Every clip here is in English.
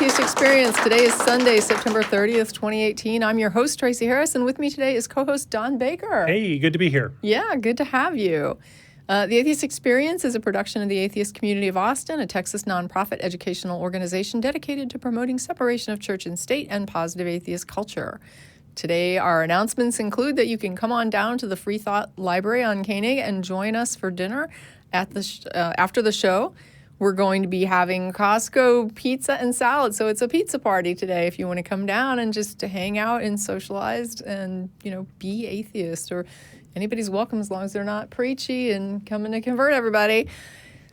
Atheist Experience. Today is Sunday, September 30th, 2018. I'm your host, Tracie Harris, and with me today is co-host Don Baker. Hey, good to be here. Yeah, good to have you. The Atheist Experience is a production of the Atheist Community of Austin, a Texas nonprofit educational organization dedicated to promoting separation of church and state and positive atheist culture. Today, our announcements include that you can come on down to the Free Thought Library on Koenig and join us for dinner at after the show. We're going to be having Costco pizza and salad, so it's a pizza party today if you want to come down and just to hang out and socialize and, be atheist, or anybody's welcome as long as they're not preachy and coming to convert everybody.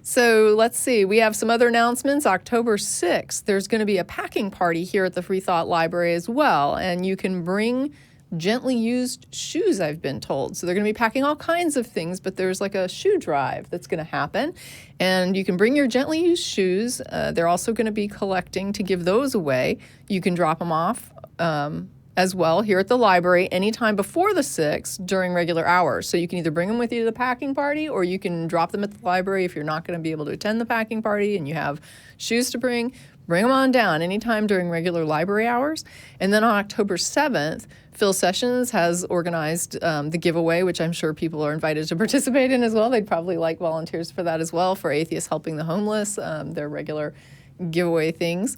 So let's see. We have some other announcements. October 6th, there's going to be a packing party here at the Free Thought Library as well, and you can bring gently used shoes, I've been told. So they're going to be packing all kinds of things, but there's like a shoe drive that's going to happen. And you can bring your gently used shoes. They're also going to be collecting to give those away. You can drop them off as well here at the library anytime before the 6th during regular hours. So you can either bring them with you to the packing party, or you can drop them at the library if you're not going to be able to attend the packing party and you have shoes to bring. Bring them on down anytime during regular library hours. And then on October 7th, Phil Sessions has organized the giveaway, which I'm sure people are invited to participate in as well. They'd probably like volunteers for that as well, for Atheists Helping the Homeless, their regular giveaway things.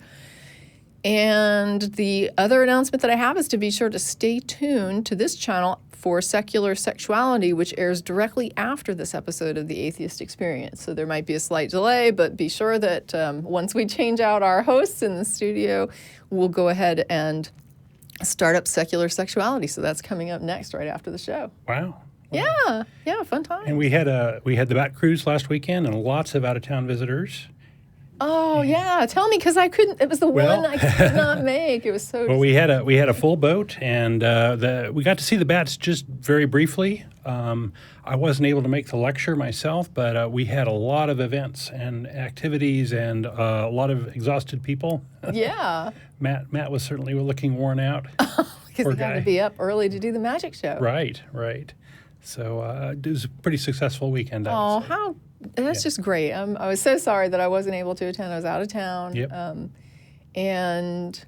And the other announcement that I have is to be sure to stay tuned to this channel for Secular Sexuality, which airs directly after this episode of the Atheist Experience. So there might be a slight delay, but be sure that once we change out our hosts in the studio, we'll go ahead and start up Secular Sexuality. So that's coming up next, right after the show. Wow. Yeah, fun time. And we had the Bat Cruise last weekend and lots of out-of-town visitors. Oh, yeah. Tell me, because I couldn't. It was the one I could not make. It was so. Well, we had a full boat, and we got to see the bats just very briefly. I wasn't able to make the lecture myself, but we had a lot of events and activities and a lot of exhausted people. Yeah. Matt was certainly looking worn out. Because he had to be up early to do the magic show. Right. So it was a pretty successful weekend. That's just great. I was so sorry that I wasn't able to attend. I was out of town. Yep. And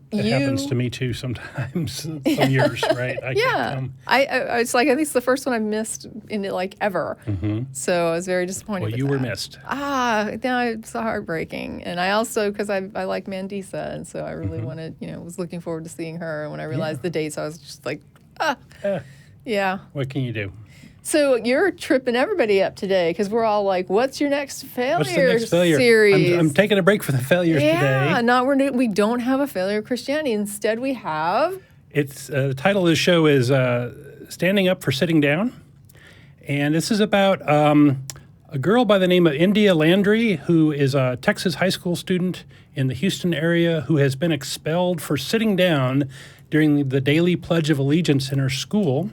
it happens to me too sometimes. Some years, right? I can't come. It's like, I think it's the first one I've missed in ever. Mm-hmm. So I was very disappointed. Well, you were missed. No, it's heartbreaking. And I also, because I like Mandisa, and so I really wanted, was looking forward to seeing her. And when I realized the dates, I was just like, yeah. What can you do? So you're tripping everybody up today, because we're all like, what's your next failure series? I'm taking a break from the failures today. Yeah, we don't have a failure of Christianity. Instead, we have... The title of the show is Standing Up for Sitting Down. And this is about a girl by the name of India Landry, who is a Texas high school student in the Houston area who has been expelled for sitting down during the daily Pledge of Allegiance in her school.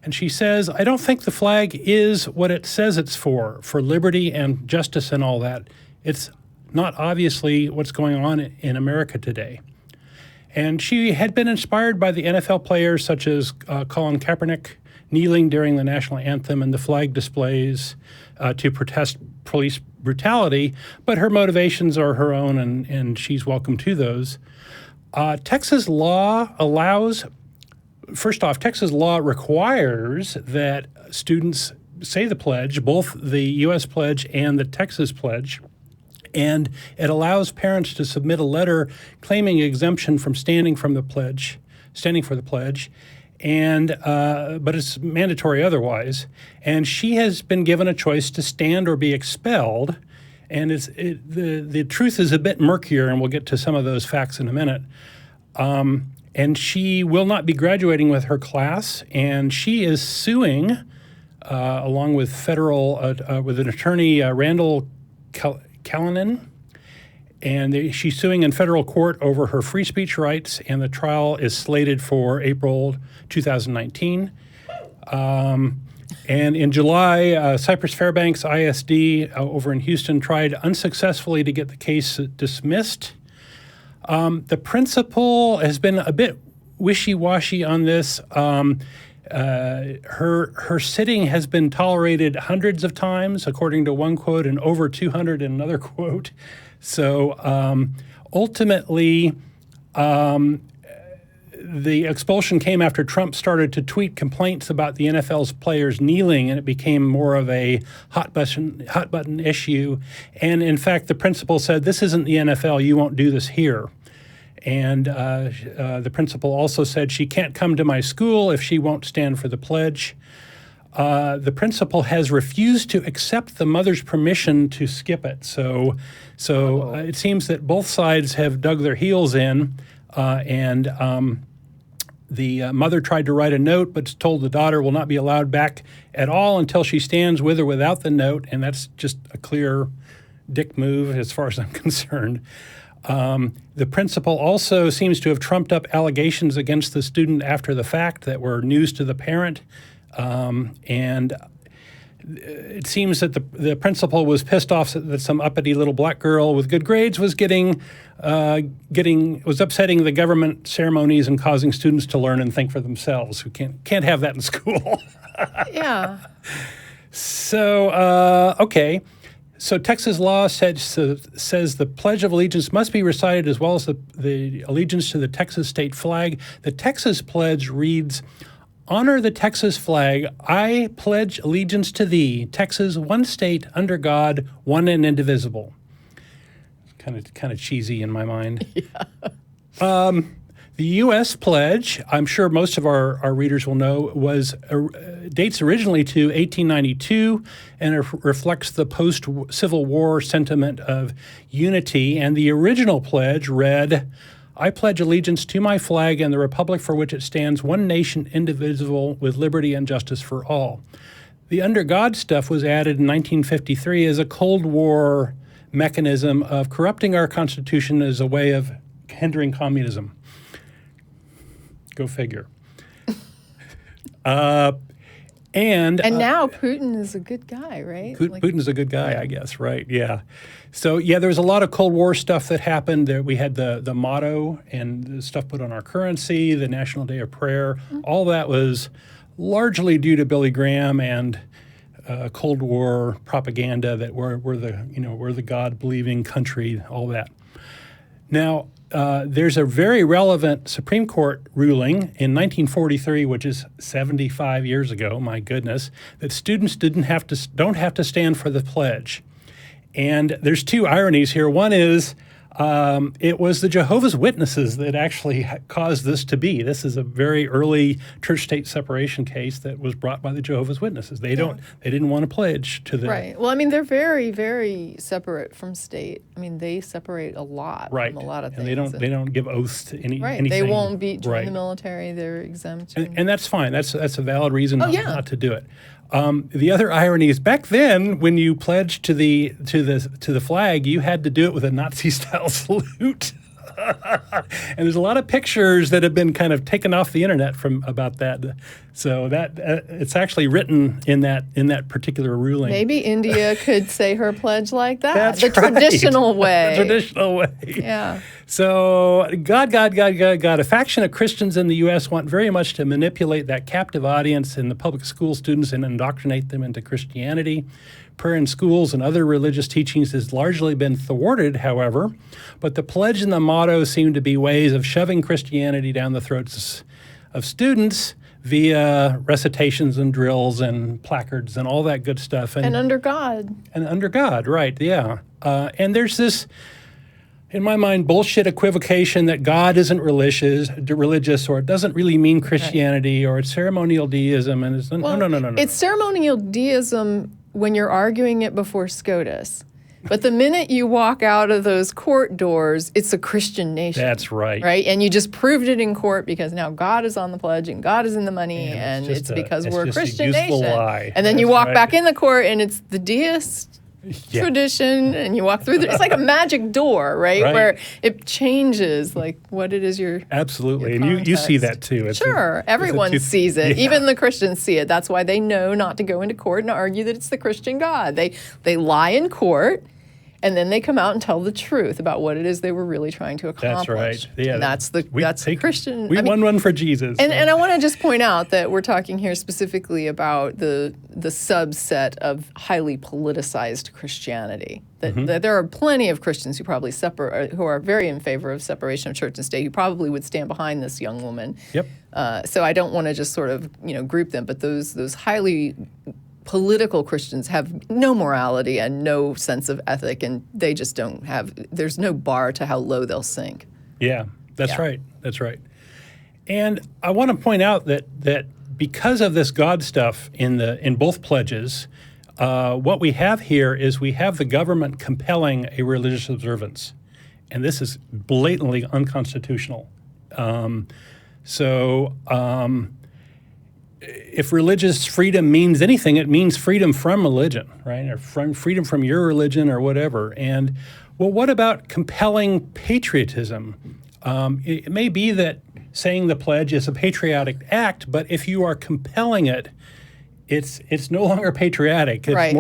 And she says, I don't think the flag is what it says it's for liberty and justice and all that. It's not obviously what's going on in America today. And she had been inspired by the NFL players such as Colin Kaepernick kneeling during the national anthem and the flag displays to protest police brutality, but her motivations are her own, and she's welcome to those. Texas law requires that students say the pledge, both the U.S. pledge and the Texas pledge, and it allows parents to submit a letter claiming exemption from standing for the pledge, and but it's mandatory otherwise. And she has been given a choice to stand or be expelled, and the truth is a bit murkier, and we'll get to some of those facts in a minute. And she will not be graduating with her class, and she is suing, along with with an attorney, Randall Callanan, and she's suing in federal court over her free speech rights, and the trial is slated for April 2019. And in July, Cypress Fairbanks ISD over in Houston tried unsuccessfully to get the case dismissed. The principal has been a bit wishy-washy on this. Her sitting has been tolerated hundreds of times, according to one quote, and over 200 in another quote. So ultimately, the expulsion came after Trump started to tweet complaints about the NFL's players kneeling, and it became more of a hot button issue. And in fact, the principal said, "This isn't the NFL. You won't do this here." And the principal also said she can't come to my school if she won't stand for the pledge. The principal has refused to accept the mother's permission to skip it. So it seems that both sides have dug their heels in, and the mother tried to write a note, but told the daughter will not be allowed back at all until she stands with or without the note, and that's just a clear dick move as far as I'm concerned. The principal also seems to have trumped up allegations against the student after the fact that were news to the parent. And it seems that the principal was pissed off that some uppity little black girl with good grades was was upsetting the government ceremonies and causing students to learn and think for themselves, who can't have that in school. Yeah. So, okay. So Texas law says the Pledge of Allegiance must be recited as well as the allegiance to the Texas state flag. The Texas pledge reads, "Honor the Texas flag. I pledge allegiance to thee, Texas, one state, under God, one and indivisible." Kind of cheesy in my mind. Yeah. The U.S. pledge, I'm sure most of our readers will know, dates originally to 1892, and it reflects the post-Civil War sentiment of unity. And the original pledge read, "I pledge allegiance to my flag and the republic for which it stands, one nation, indivisible, with liberty and justice for all." The Under God stuff was added in 1953 as a Cold War mechanism of corrupting our Constitution as a way of hindering communism. Go figure. And now Putin is a good guy, right? Putin's a good guy, I guess, right? Yeah. So, yeah, there was a lot of Cold War stuff that happened. We had the motto and the stuff put on our currency, the National Day of Prayer. Mm-hmm. All that was largely due to Billy Graham and Cold War propaganda that we're the God-believing country, all that. Now, there's a very relevant Supreme Court ruling in 1943, which is 75 years ago, my goodness, that students don't have to stand for the pledge. And there's two ironies here. One is it was the Jehovah's Witnesses that actually caused this to be. This is a very early church-state separation case that was brought by the Jehovah's Witnesses. They didn't want to pledge to the right. Well, I mean, they're very, very separate from state. I mean, they separate a lot from a lot of things. And they don't give oaths to anything. They won't join the military. They're exempt. And that's fine. That's a valid reason not to do it. The other irony is back then, when you pledged to the flag, you had to do it with a Nazi-style salute. And there's a lot of pictures that have been kind of taken off the internet about that. So that it's actually written in that particular ruling. Maybe India could say her pledge like that. That's the right. Traditional way. The traditional way. Yeah. So God. A faction of Christians in the U.S. want very much to manipulate that captive audience in the public school students and indoctrinate them into Christianity. Prayer in schools and other religious teachings has largely been thwarted, however, but the pledge and the motto seem to be ways of shoving Christianity down the throats of students via recitations and drills and placards and all that good stuff. And under God. And under God, right, yeah. And there's this, in my mind, bullshit equivocation that God isn't religious, or it doesn't really mean Christianity, or it's ceremonial deism. And no. It's ceremonial deism when you're arguing it before SCOTUS. But the minute you walk out of those court doors, it's a Christian nation. That's right. Right? And you just proved it in court because now God is on the pledge and God is in the money, and it's because we're a Christian nation. Lie. And then you walk back in the court and it's the deist tradition, and you walk through it's like a magic door, right? Where it changes like what it is you're absolutely, and you see that too. Everyone sees it. Yeah. Even the Christians see it. That's why they know not to go into court and argue that it's the Christian God. They lie in court, And then they come out and tell the truth about what it is they were really trying to accomplish. That's right. Yeah, and that's Christian. We won one for Jesus. And I want to just point out that we're talking here specifically about the subset of highly politicized Christianity. That there are plenty of Christians who probably who are very in favor of separation of church and state, who probably would stand behind this young woman. Yep. So I don't want to just sort of group them, but those highly political Christians have no morality and no sense of ethic, and they just don't have. There's no bar to how low they'll sink. Yeah, that's right. That's right. And I want to point out that because of this God stuff in both pledges, what we have here is we have the government compelling a religious observance, and this is blatantly unconstitutional. If religious freedom means anything, it means freedom from religion, right? Or freedom from your religion or whatever. And, well, what about compelling patriotism? It may be that saying the pledge is a patriotic act, but if you are compelling it, it's no longer patriotic. It's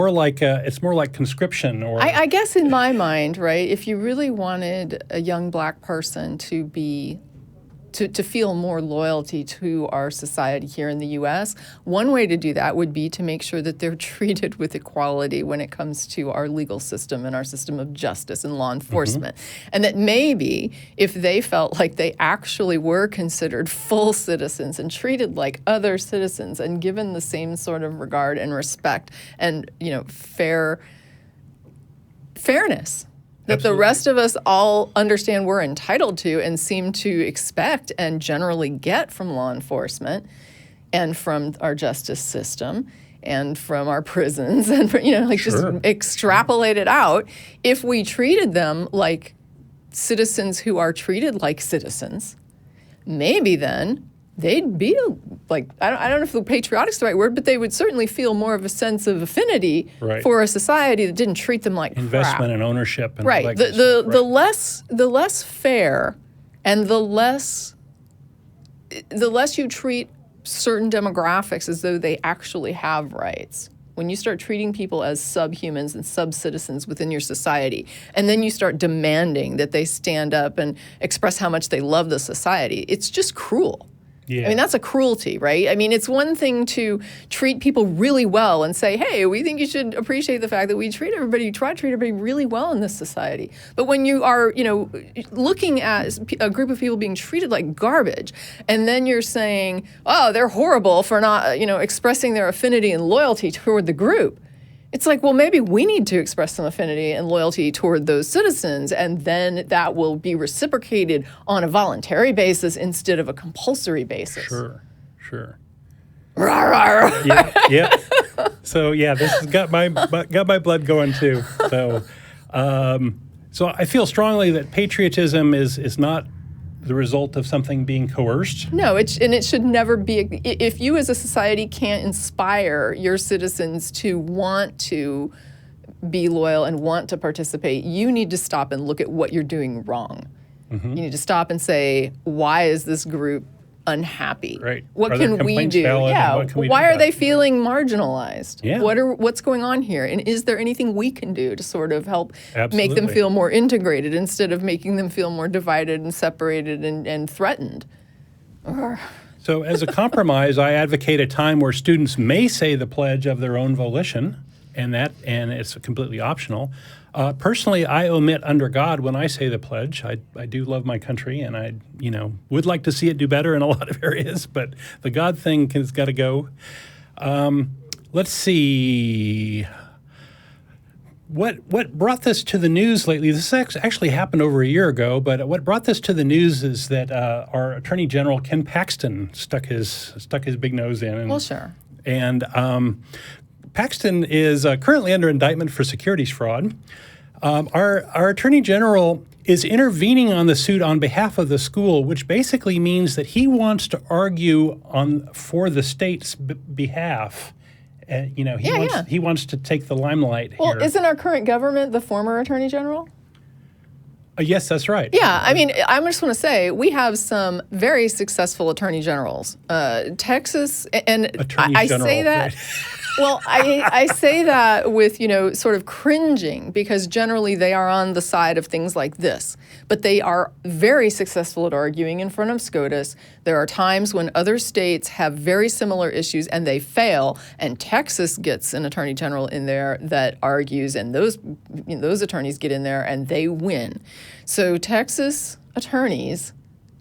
more like conscription. Or I guess in my mind, right, if you really wanted a young black person to be to feel more loyalty to our society here in the U.S., one way to do that would be to make sure that they're treated with equality when it comes to our legal system and our system of justice and law enforcement. And that maybe if they felt like they actually were considered full citizens and treated like other citizens and given the same sort of regard and respect and, fairness, that the rest of us all understand we're entitled to and seem to expect and generally get from law enforcement and from our justice system and from our prisons and just extrapolate it out. If we treated them like citizens who are treated like citizens, maybe then they'd be like, I don't know if the patriotic's the right word, but they would certainly feel more of a sense of affinity for a society that didn't treat them like investment crap. and ownership. And right. The less fair and the less you treat certain demographics as though they actually have rights. When you start treating people as subhumans and sub-citizens within your society, and then you start demanding that they stand up and express how much they love the society, it's just cruel. Yeah. I mean, that's a cruelty, right? I mean, it's one thing to treat people really well and say, hey, we think you should appreciate the fact that we try to treat everybody really well in this society. But when you are, looking at a group of people being treated like garbage, and then you're saying, oh, they're horrible for not, expressing their affinity and loyalty toward the group. It's like, well, maybe we need to express some affinity and loyalty toward those citizens, and then that will be reciprocated on a voluntary basis instead of a compulsory basis. Sure. Rawr, rawr. Yeah. So this has got my blood going too. So I feel strongly that patriotism is not the result of something being coerced. No, it should never be. If you as a society can't inspire your citizens to want to be loyal and want to participate, you need to stop and look at what you're doing wrong. You need to stop and say, why is this group unhappy? Right. What can we do? Why are they feeling marginalized? Yeah. What's going on here? And is there anything we can do to sort of help make them feel more integrated instead of making them feel more divided and separated and threatened? So as a compromise, I advocate a time where students may say the pledge of their own volition, and it's completely optional. Personally, I omit under God when I say the pledge. I do love my country, and I would like to see it do better in a lot of areas, but the God thing has got to go. Let's see. What brought this to the news lately? This actually happened over a year ago, but what brought this to the news is that our Attorney General Ken Paxton stuck his big nose in. Well, sure. And Paxton is currently under indictment for securities fraud. Our Attorney General is intervening on the suit on behalf of the school, which basically means that he wants to argue for the state's behalf. He wants to take the limelight here. Well, isn't our current government the former Attorney General? Yes, that's right. Yeah, I mean, I just want to say we have some very successful attorney generals. Texas, and I say that. Right. Well, I say that with, sort of cringing, because generally they are on the side of things like this. But they are very successful at arguing in front of SCOTUS. There are times when other states have very similar issues and they fail, and Texas gets an attorney general in there that argues, and those attorneys get in there and they win. So Texas attorneys,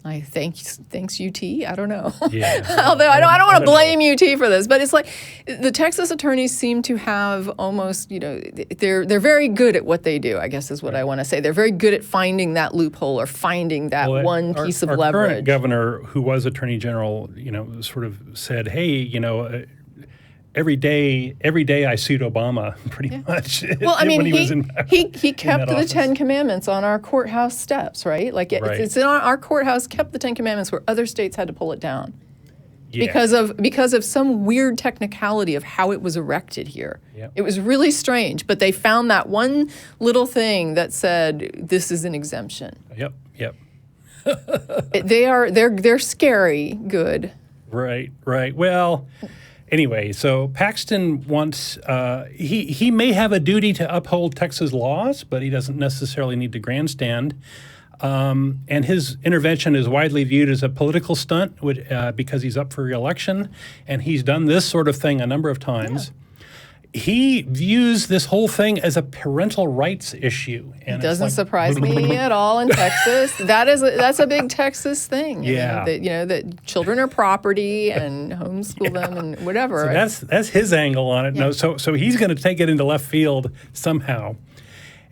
I thanks UT. I don't know. Yeah. Although I don't want to blame UT for this, but it's like the Texas attorneys seem to have almost, they're very good at what they do, I guess is what I want to say. They're very good at finding that loophole or finding that one piece of our leverage. Current governor, who was attorney general, sort of said, "Hey, every day I sued Obama, pretty much." Well, I mean, when he kept the office. 10 Commandments on our courthouse steps, right? Like it's in our courthouse kept the 10 Commandments where other states had to pull it down. Yeah. Because of some weird technicality of how it was erected here. Yep. It was really strange, but they found that one little thing that said this is an exemption. Yep. They're scary good. Right. Well, anyway, so Paxton wants, he may have a duty to uphold Texas laws, but he doesn't necessarily need to grandstand. And his intervention is widely viewed as a political stunt because he's up for re-election, and he's done this sort of thing a number of times. Yeah. He views this whole thing as a parental rights issue. And it doesn't surprise me at all in Texas. That's a big Texas thing. Yeah. That children are property and homeschool them and whatever. So that's his angle on it. Yeah. No, so he's going to take it into left field somehow.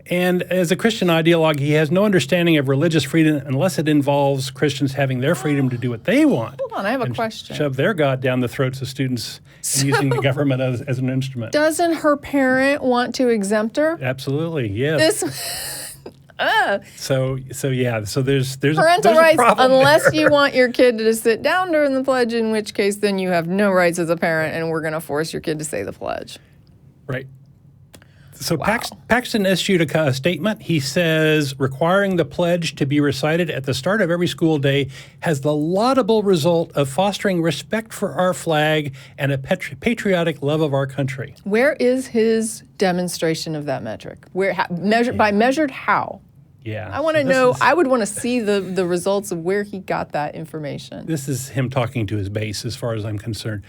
And as a Christian ideologue, he has no understanding of religious freedom unless it involves Christians having their freedom to do what they want. Hold on, I have a question. Shove their God down the throats of students and using the government as an instrument. Doesn't her parent want to exempt her? Absolutely, yes. So there's parental rights unless there. You want your kid to sit down during the pledge, in which case then you have no rights as a parent, and we're going to force your kid to say the pledge. Right. So wow. Paxton issued a statement. He says requiring the pledge to be recited at the start of every school day has the laudable result of fostering respect for our flag and a patriotic love of our country. Where is his demonstration of that metric? Measured how? Yeah. I want to know. I would want to see the results of where he got that information. This is him talking to his base, as far as I'm concerned.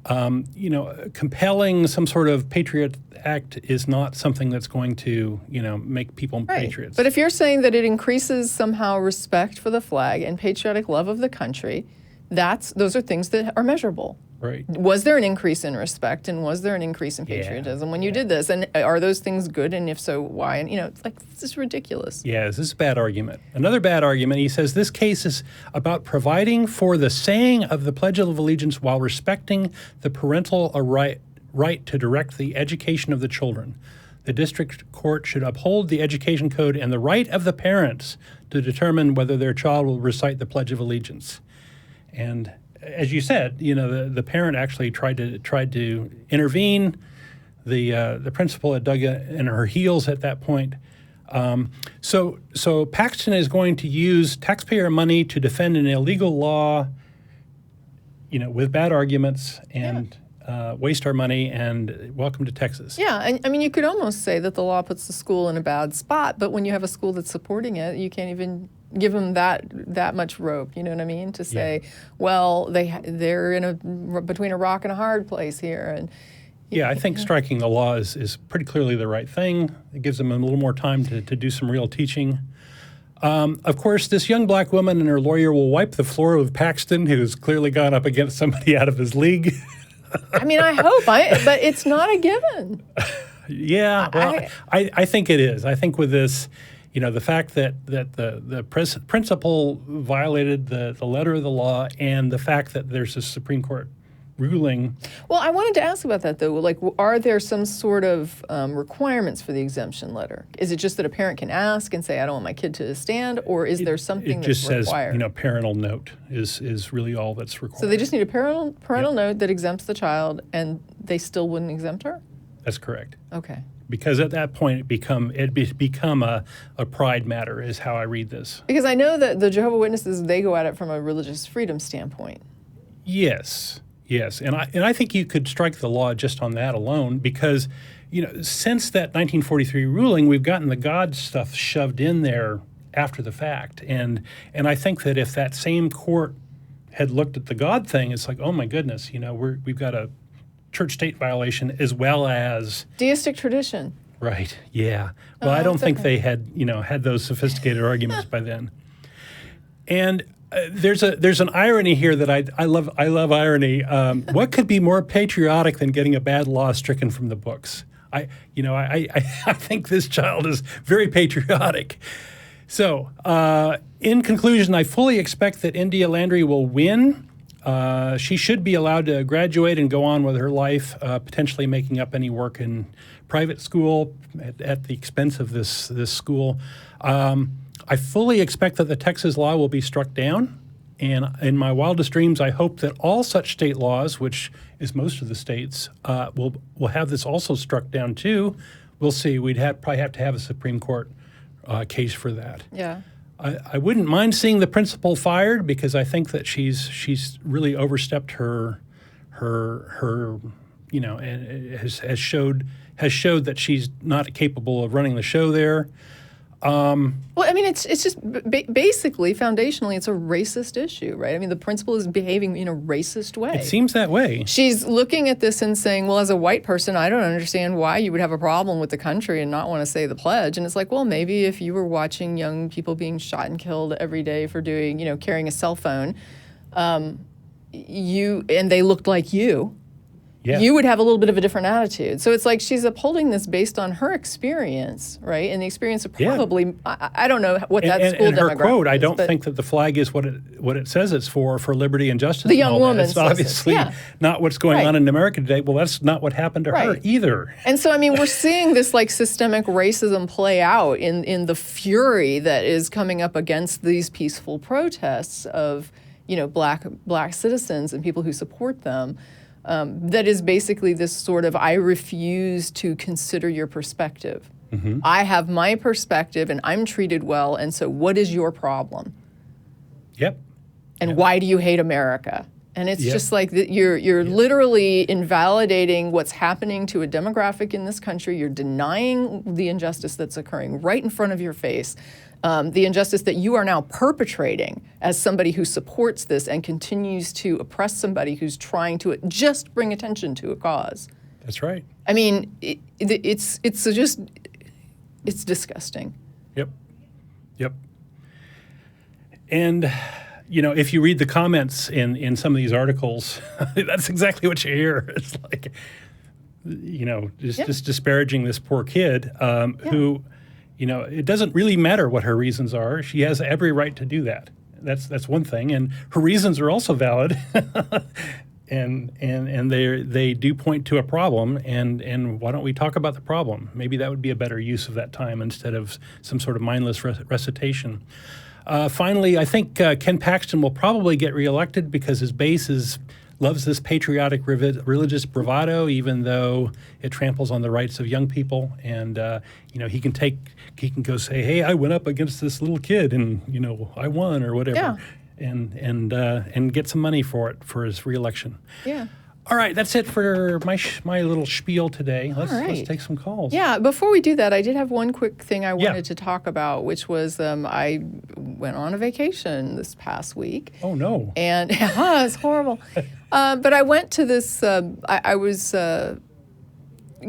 Compelling some sort of patriot act is not something that's going to, make people patriots. But if you're saying that it increases somehow respect for the flag and patriotic love of the country, those are things that are measurable. Right. Was there an increase in respect, and was there an increase in patriotism when you did this? And are those things good? And if so, why? And it's like, this is ridiculous. Yeah, this is a bad argument. Another bad argument, he says this case is about providing for the saying of the Pledge of Allegiance while respecting the parental right to direct the education of the children. The district court should uphold the education code and the right of the parents to determine whether their child will recite the Pledge of Allegiance. And as you said, the parent actually tried to intervene. The principal had dug in her heels at that point. So Paxton is going to use taxpayer money to defend an illegal law, with bad arguments and waste our money. And welcome to Texas. Yeah, and I mean, you could almost say that the law puts the school in a bad spot, but when you have a school that's supporting it, you can't even give them that much rope, you know what I mean? To say, well, they're between a rock and a hard place here, and I think striking the law is pretty clearly the right thing. It gives them a little more time to do some real teaching. Of course, this young black woman and her lawyer will wipe the floor with Paxton, who's clearly gone up against somebody out of his league. I mean, I hope, but it's not a given. Yeah, well, I think it is. I think with this, the fact that the principal violated the letter of the law, and the fact that there's a Supreme Court ruling. Well, I wanted to ask about that, though. Like, are there some sort of requirements for the exemption letter? Is it just that a parent can ask and say, I don't want my kid to stand, or is there something that's required? It just says, parental note is really all that's required. So they just need a parental note that exempts the child, and they still wouldn't exempt her? That's correct. Okay. Because at that point, it'd become a pride matter, is how I read this. Because I know that the Jehovah's Witnesses, they go at it from a religious freedom standpoint. Yes. Yes, and I think you could strike the law just on that alone because, since that 1943 ruling, we've gotten the God stuff shoved in there after the fact, and I think that if that same court had looked at the God thing, it's like, oh my goodness, we've got a church-state violation as well as deistic tradition. Right. Yeah. Well, I don't think they had had those sophisticated arguments by then. And there's an irony here that I love. I love irony. What could be more patriotic than getting a bad law stricken from the books? I think this child is very patriotic. So, in conclusion, I fully expect that India Landry will win. She should be allowed to graduate and go on with her life, potentially making up any work in private school at the expense of this school. I fully expect that the Texas law will be struck down. And in my wildest dreams, I hope that all such state laws, which is most of the states, will have this also struck down too. We'll see. We'd probably have to have a Supreme Court case for that. Yeah. I wouldn't mind seeing the principal fired because I think that she's really overstepped her and has showed that she's not capable of running the show there. Well, I mean, it's just basically, foundationally, it's a racist issue, right? I mean, the principal is behaving in a racist way. It seems that way. She's looking at this and saying, well, as a white person, I don't understand why you would have a problem with the country and not want to say the pledge. And it's like, well, maybe if you were watching young people being shot and killed every day for doing, carrying a cell phone, and they looked like you, you would have a little bit of a different attitude. So it's like she's upholding this based on her experience, right? And the experience of probably, I don't know what that school demographic is. And her quote, I don't think that the flag is what it says it's for liberty and justice. The young woman It's obviously not what's going on in America today. Well, that's not what happened to her either. And so, I mean, we're seeing this like systemic racism play out in the fury that is coming up against these peaceful protests of, black citizens and people who support them. That is basically this sort of, I refuse to consider your perspective. Mm-hmm. I have my perspective and I'm treated well, and so what is your problem? Yep. And why do you hate America? And it's just like you're literally invalidating what's happening to a demographic in this country. You're denying the injustice that's occurring right in front of your face. The injustice that you are now perpetrating as somebody who supports this and continues to oppress somebody who's trying to just bring attention to a cause. That's right. I mean, it's disgusting. Yep. And, if you read the comments in some of these articles, that's exactly what you hear. It's like, just disparaging this poor kid who... it doesn't really matter what her reasons are. She has every right to do that. That's one thing, and her reasons are also valid, and they do point to a problem. And why don't we talk about the problem? Maybe that would be a better use of that time instead of some sort of mindless recitation. Finally, I think Ken Paxton will probably get reelected because his base loves this patriotic religious bravado, even though it tramples on the rights of young people. And he can go say, "Hey, I went up against this little kid, and I won," or whatever, and get some money for his reelection. Yeah. All right, that's it for my little spiel today. Let's take some calls. Yeah, before we do that, I did have one quick thing I wanted to talk about, which was I went on a vacation this past week. Oh, no. And it's horrible. But I went to this,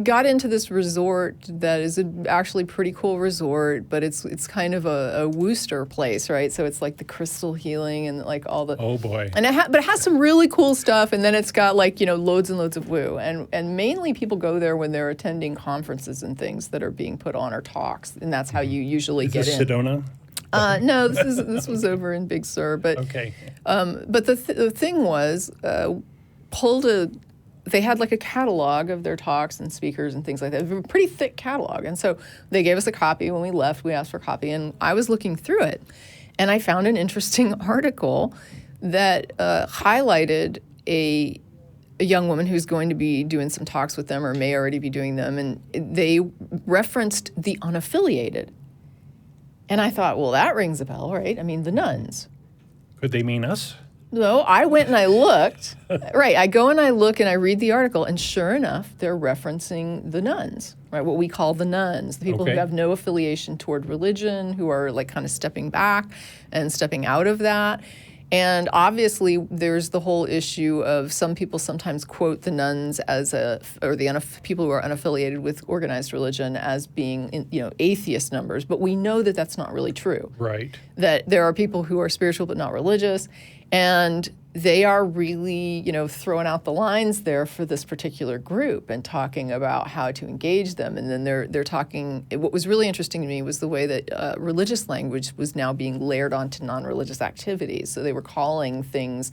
got into this resort that is actually pretty cool resort, but it's kind of a Worcester place, right? So it's like the crystal healing and like all the... Oh, boy. And but it has some really cool stuff, and then it's got like, loads and loads of woo. And mainly people go there when they're attending conferences and things that are being put on or talks, and that's how you usually get in. Sedona? No, this was over in Big Sur, but... Okay. But the thing was, they had like a catalog of their talks and speakers and things like that. A pretty thick catalog. And so they gave us a copy when we left. We asked for a copy, and I was looking through it. And I found an interesting article that highlighted a young woman who's going to be doing some talks with them or may already be doing them. And they referenced the unaffiliated. And I thought, well, that rings a bell, right? I mean, the nuns. Could they mean us? No, I went and I looked. Right, I go and I look and I read the article, and sure enough, they're referencing the nuns, right? What we call the nuns, the people who Okay. have no affiliation toward religion, who are like kind of stepping back and stepping out of that. And obviously, there's the whole issue of some people sometimes quote the nuns as people who are unaffiliated with organized religion as being, atheist numbers. But we know that that's not really true. Right. That there are people who are spiritual but not religious, and they are really, throwing out the lines there for this particular group and talking about how to engage them. And then they're talking. What was really interesting to me was the way that religious language was now being layered onto non-religious activities. So they were calling things.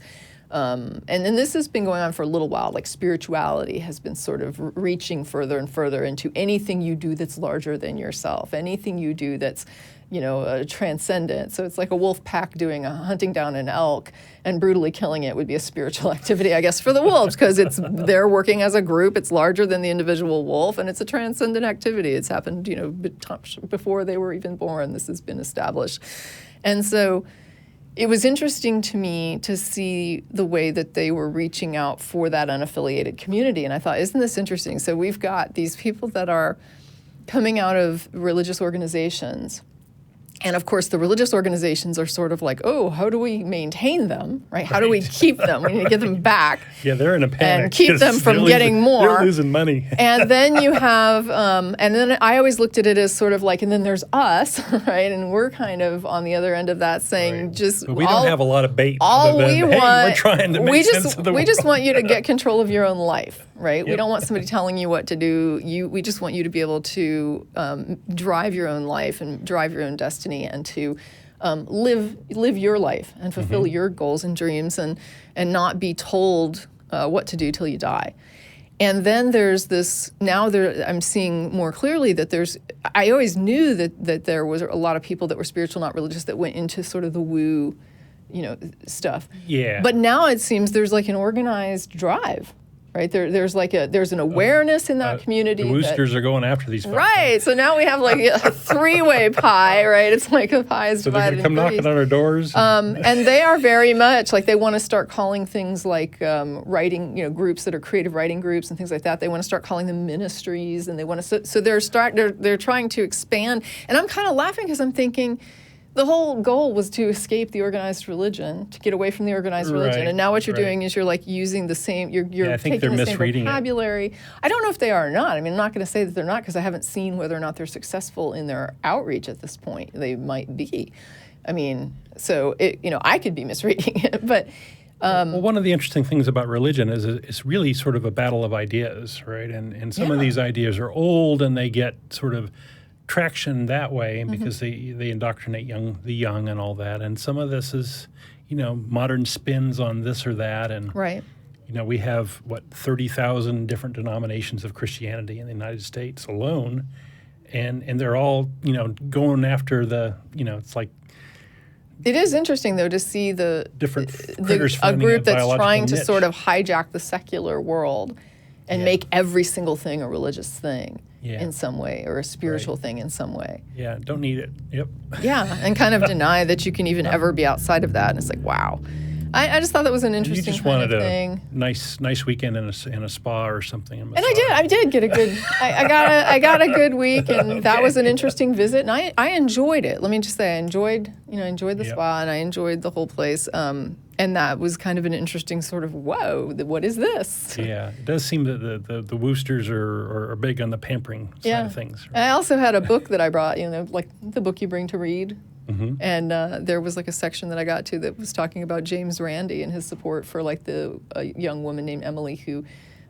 And then this has been going on for a little while, like spirituality has been sort of reaching further and further into anything you do that's larger than yourself, anything you do that's, transcendent. So it's like a wolf pack hunting down an elk and brutally killing it would be a spiritual activity, I guess, for the wolves, because they're working as a group, it's larger than the individual wolf, and it's a transcendent activity. It's happened, before they were even born. This has been established. And so it was interesting to me to see the way that they were reaching out for that unaffiliated community. And I thought, isn't this interesting? So we've got these people that are coming out of religious organizations. And of course, the religious organizations are sort of like, oh, how do we maintain them, right? How do we keep them? We need to get them back. Yeah, they're in a panic. And keep them from getting more. They're losing money. And then you have, and then I always looked at it as sort of like, and then there's us, right? And we're kind of on the other end of that saying, But we don't have a lot of bait. All we want, we're trying to make sense of the world. We just want you to get control of your own life, right? Yep. We don't want somebody telling you what to do. We just want you to be able to drive your own life and drive your own destiny, and to live your life and fulfill your goals and dreams, and not be told what to do till you die. And then there's this, I'm seeing more clearly that I always knew that there was a lot of people that were spiritual, not religious, that went into sort of the woo, stuff. Yeah. But now it seems there's like an organized drive, right? There's an awareness in that community. The Woosters are going after these folks. Right. So now we have like a three-way pie, right? It's like a pie is So they're divided going to come in knocking threes. on our doors. And they are very much like, they want to start calling things like writing, groups that are creative writing groups and things like that. They want to start calling them ministries, and they want to. So they're trying to expand. And I'm kind of laughing because I'm thinking, the whole goal was to escape the organized religion, to get away from the organized religion. Right, And now what you're right. doing is you're like using the same, you're I think taking they're the same misreading it. vocabulary. I don't know if they are or not. I mean, I'm not going to say that they're not, because I haven't seen whether or not they're successful in their outreach at this point. They might be. I mean, so I could be misreading it, but. Well, one of the interesting things about religion is it's really sort of a battle of ideas, right? And some of these ideas are old, and they get sort of traction that way because they indoctrinate the young and all that. And some of this is, modern spins on this or that. And Right. We have 30,000 different denominations of Christianity in the United States alone, and they're all going after the it's like. It is interesting, though, to see Different critters a finding group a that's biological trying to niche. sort of hijack the secular world and Yeah. make every single thing a religious thing Yeah. in some way, or a spiritual thing in some way. Yeah, don't need it. Yep. Yeah, and kind of deny that you can even ever be outside of that. And it's like, wow. I just thought that was an You interesting just kind wanted of a thing. nice weekend in a spa or something. And I did get a good. I got a good week, and that was an interesting visit, and I enjoyed it. Let me just say, I enjoyed the Yep. spa, and I enjoyed the whole place. And that was kind of an interesting sort of, whoa, what is this? Yeah, it does seem that the Woosters are big on the pampering side of things. And I also had a book that I brought, like the book you bring to read. Mm-hmm. And there was like a section that I got to that was talking about James Randi and his support for like a young woman named Emily who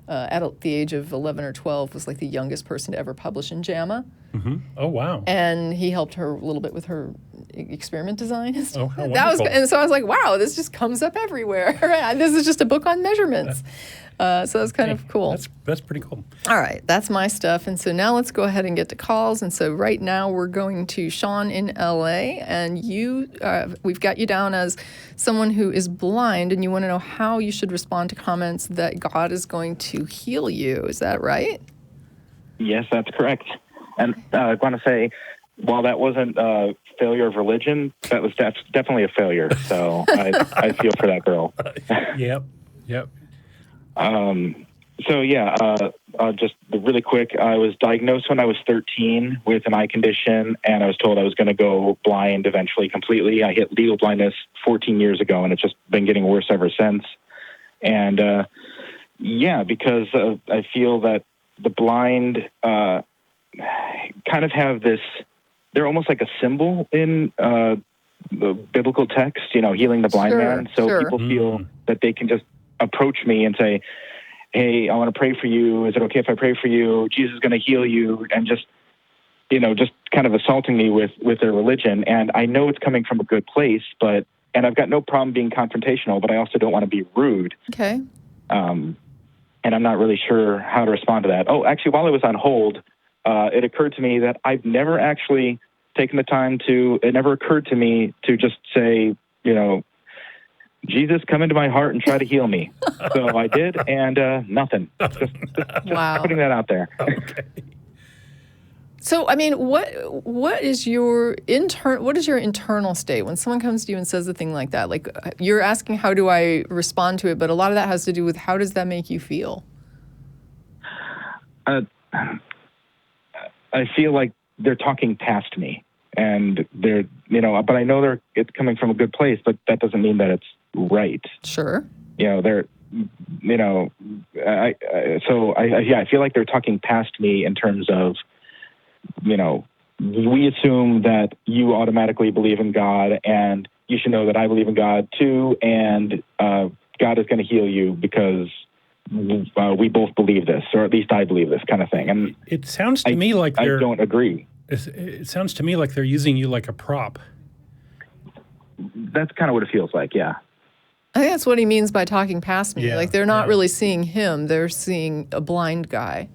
at the age of 11 or 12 was like the youngest person to ever publish in JAMA. Mm-hmm. Oh, wow. And he helped her a little bit with her experiment design and stuff. Oh, how That was, wonderful. and so I was like, wow, this just comes up everywhere. Right? This is just a book on measurements. So that's kind of cool. That's pretty cool. All right, that's my stuff. And so now let's go ahead and get to calls. And so right now we're going to Sean in LA, and we've got you down as someone who is blind, and you want to know how you should respond to comments that God is going to heal you. Is that right? Yes, that's correct. And I want to say, while that wasn't failure of religion, that's definitely a failure. So I feel for that girl. Yep. So yeah, just really quick, I was diagnosed when I was 13 with an eye condition, and I was told I was going to go blind eventually completely. I hit legal blindness 14 years ago, and it's just been getting worse ever since. And because I feel that the blind kind of have this, they're almost like a symbol in the biblical text, healing the blind man. So people feel that they can just approach me and say, hey, I want to pray for you. Is it okay if I pray for you? Jesus is going to heal you. And just kind of assaulting me with their religion. And I know it's coming from a good place, and I've got no problem being confrontational, but I also don't want to be rude. Okay. And I'm not really sure how to respond to that. Oh, actually, while I was on hold, it occurred to me that I've never actually taken the time it never occurred to me to just say, Jesus, come into my heart and try to heal me. So I did, and nothing. Just Wow. putting that out there. Okay. So, I mean, what is your internal state when someone comes to you and says a thing like that? Like, you're asking, how do I respond to it? But a lot of that has to do with, how does that make you feel? I feel like they're talking past me, and but I know it's coming from a good place, but that doesn't mean that it's right. Sure. I feel like they're talking past me in terms of, we assume that you automatically believe in God, and you should know that I believe in God too, and God is going to heal you because we both believe this, or at least I believe this, kind of thing. And it sounds to me like I don't agree. It sounds to me like they're using you like a prop. That's kind of what it feels like, yeah. I think that's what he means by talking past me. Yeah, like, they're not really seeing him; they're seeing a blind guy.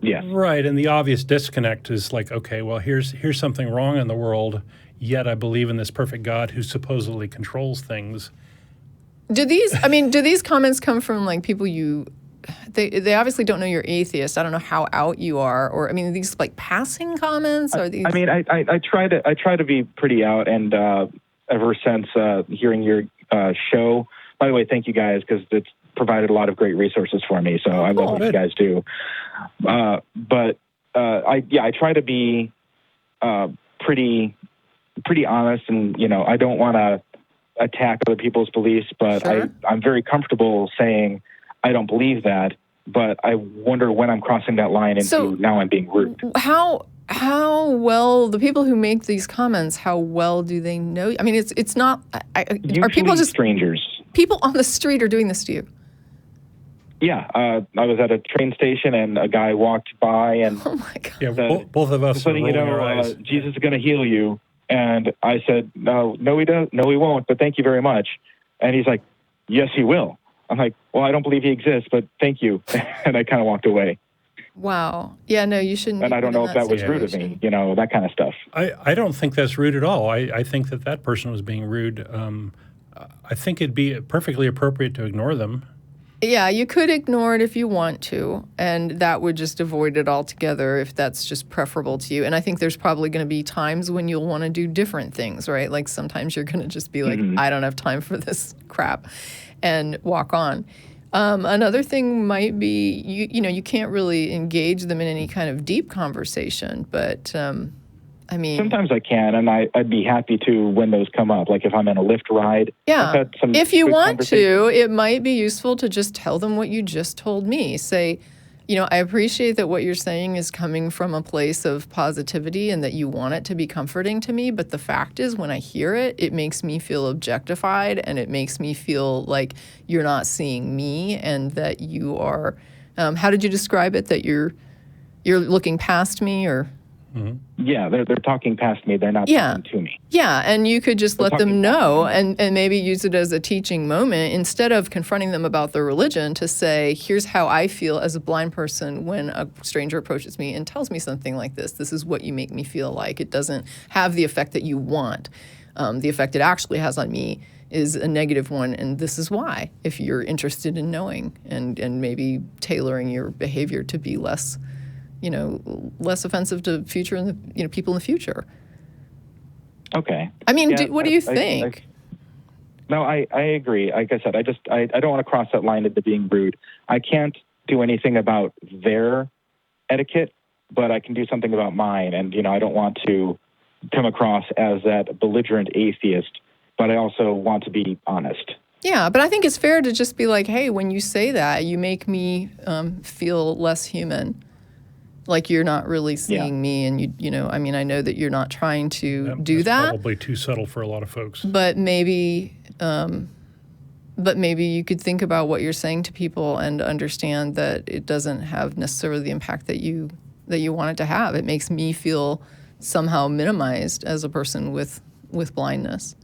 Yeah. Right, and the obvious disconnect is like, okay, well, here's something wrong in the world, yet I believe in this perfect God who supposedly controls things. Do these comments come from like people they obviously don't know you're atheist. I don't know how out you are, or are these like passing comments? Or these? I try to be pretty out, and ever since hearing your show. By the way, thank you guys, because it's provided a lot of great resources for me. So I love what you guys do. But I try to be pretty honest, and I don't want to attack other people's beliefs, but sure. I'm very comfortable saying I don't believe that. But I wonder when I'm crossing that line into now I'm being rude. How well, the people who make these comments, how well do they know? It's not. Usually are people just strangers? People on the street are doing this to you? Yeah, I was at a train station, and a guy walked by, and oh my God. Yeah, both of us are rolling our eyes. Jesus is going to heal you. And I said, no, he doesn't. No, he won't. But thank you very much. And he's like, yes, he will. I'm like, well, I don't believe he exists, but thank you. And I kind of walked away. Wow. Yeah, no, you shouldn't. And I don't know if that was rude of me, that kind of stuff. I don't think that's rude at all. I think that person was being rude. I think it'd be perfectly appropriate to ignore them. Yeah, you could ignore it if you want to, and that would just avoid it altogether if that's just preferable to you. And I think there's probably going to be times when you'll want to do different things, right? Like sometimes you're going to just be like, I don't have time for this crap, and walk on. Another thing might be, you can't really engage them in any kind of deep conversation, but sometimes I can, and I'd be happy to when those come up. Like if I'm in a Lyft ride. Yeah. If you want to, it might be useful to just tell them what you just told me. Say, I appreciate that what you're saying is coming from a place of positivity and that you want it to be comforting to me. But the fact is, when I hear it, it makes me feel objectified, and it makes me feel like you're not seeing me, and that you are. How did you describe it? That you're looking past me, or? Mm-hmm. Yeah, they're talking past me. They're not talking to me. Yeah, and you could just let them know and maybe use it as a teaching moment instead of confronting them about their religion, to say, here's how I feel as a blind person when a stranger approaches me and tells me something like this. This is what you make me feel like. It doesn't have the effect that you want. The effect it actually has on me is a negative one, and this is why, if you're interested in knowing and maybe tailoring your behavior to be less offensive to people in the future. Okay. I mean, Yeah, what do you think? No, I agree. Like I said, I don't want to cross that line into being rude. I can't do anything about their etiquette, but I can do something about mine. And, I don't want to come across as that belligerent atheist, but I also want to be honest. Yeah, but I think it's fair to just be like, hey, when you say that, you make me feel less human. Like you're not really seeing me, and I know that you're not trying to do that. Probably too subtle for a lot of folks. But maybe you could think about what you're saying to people and understand that it doesn't have necessarily the impact that you want it to have. It makes me feel somehow minimized as a person with blindness.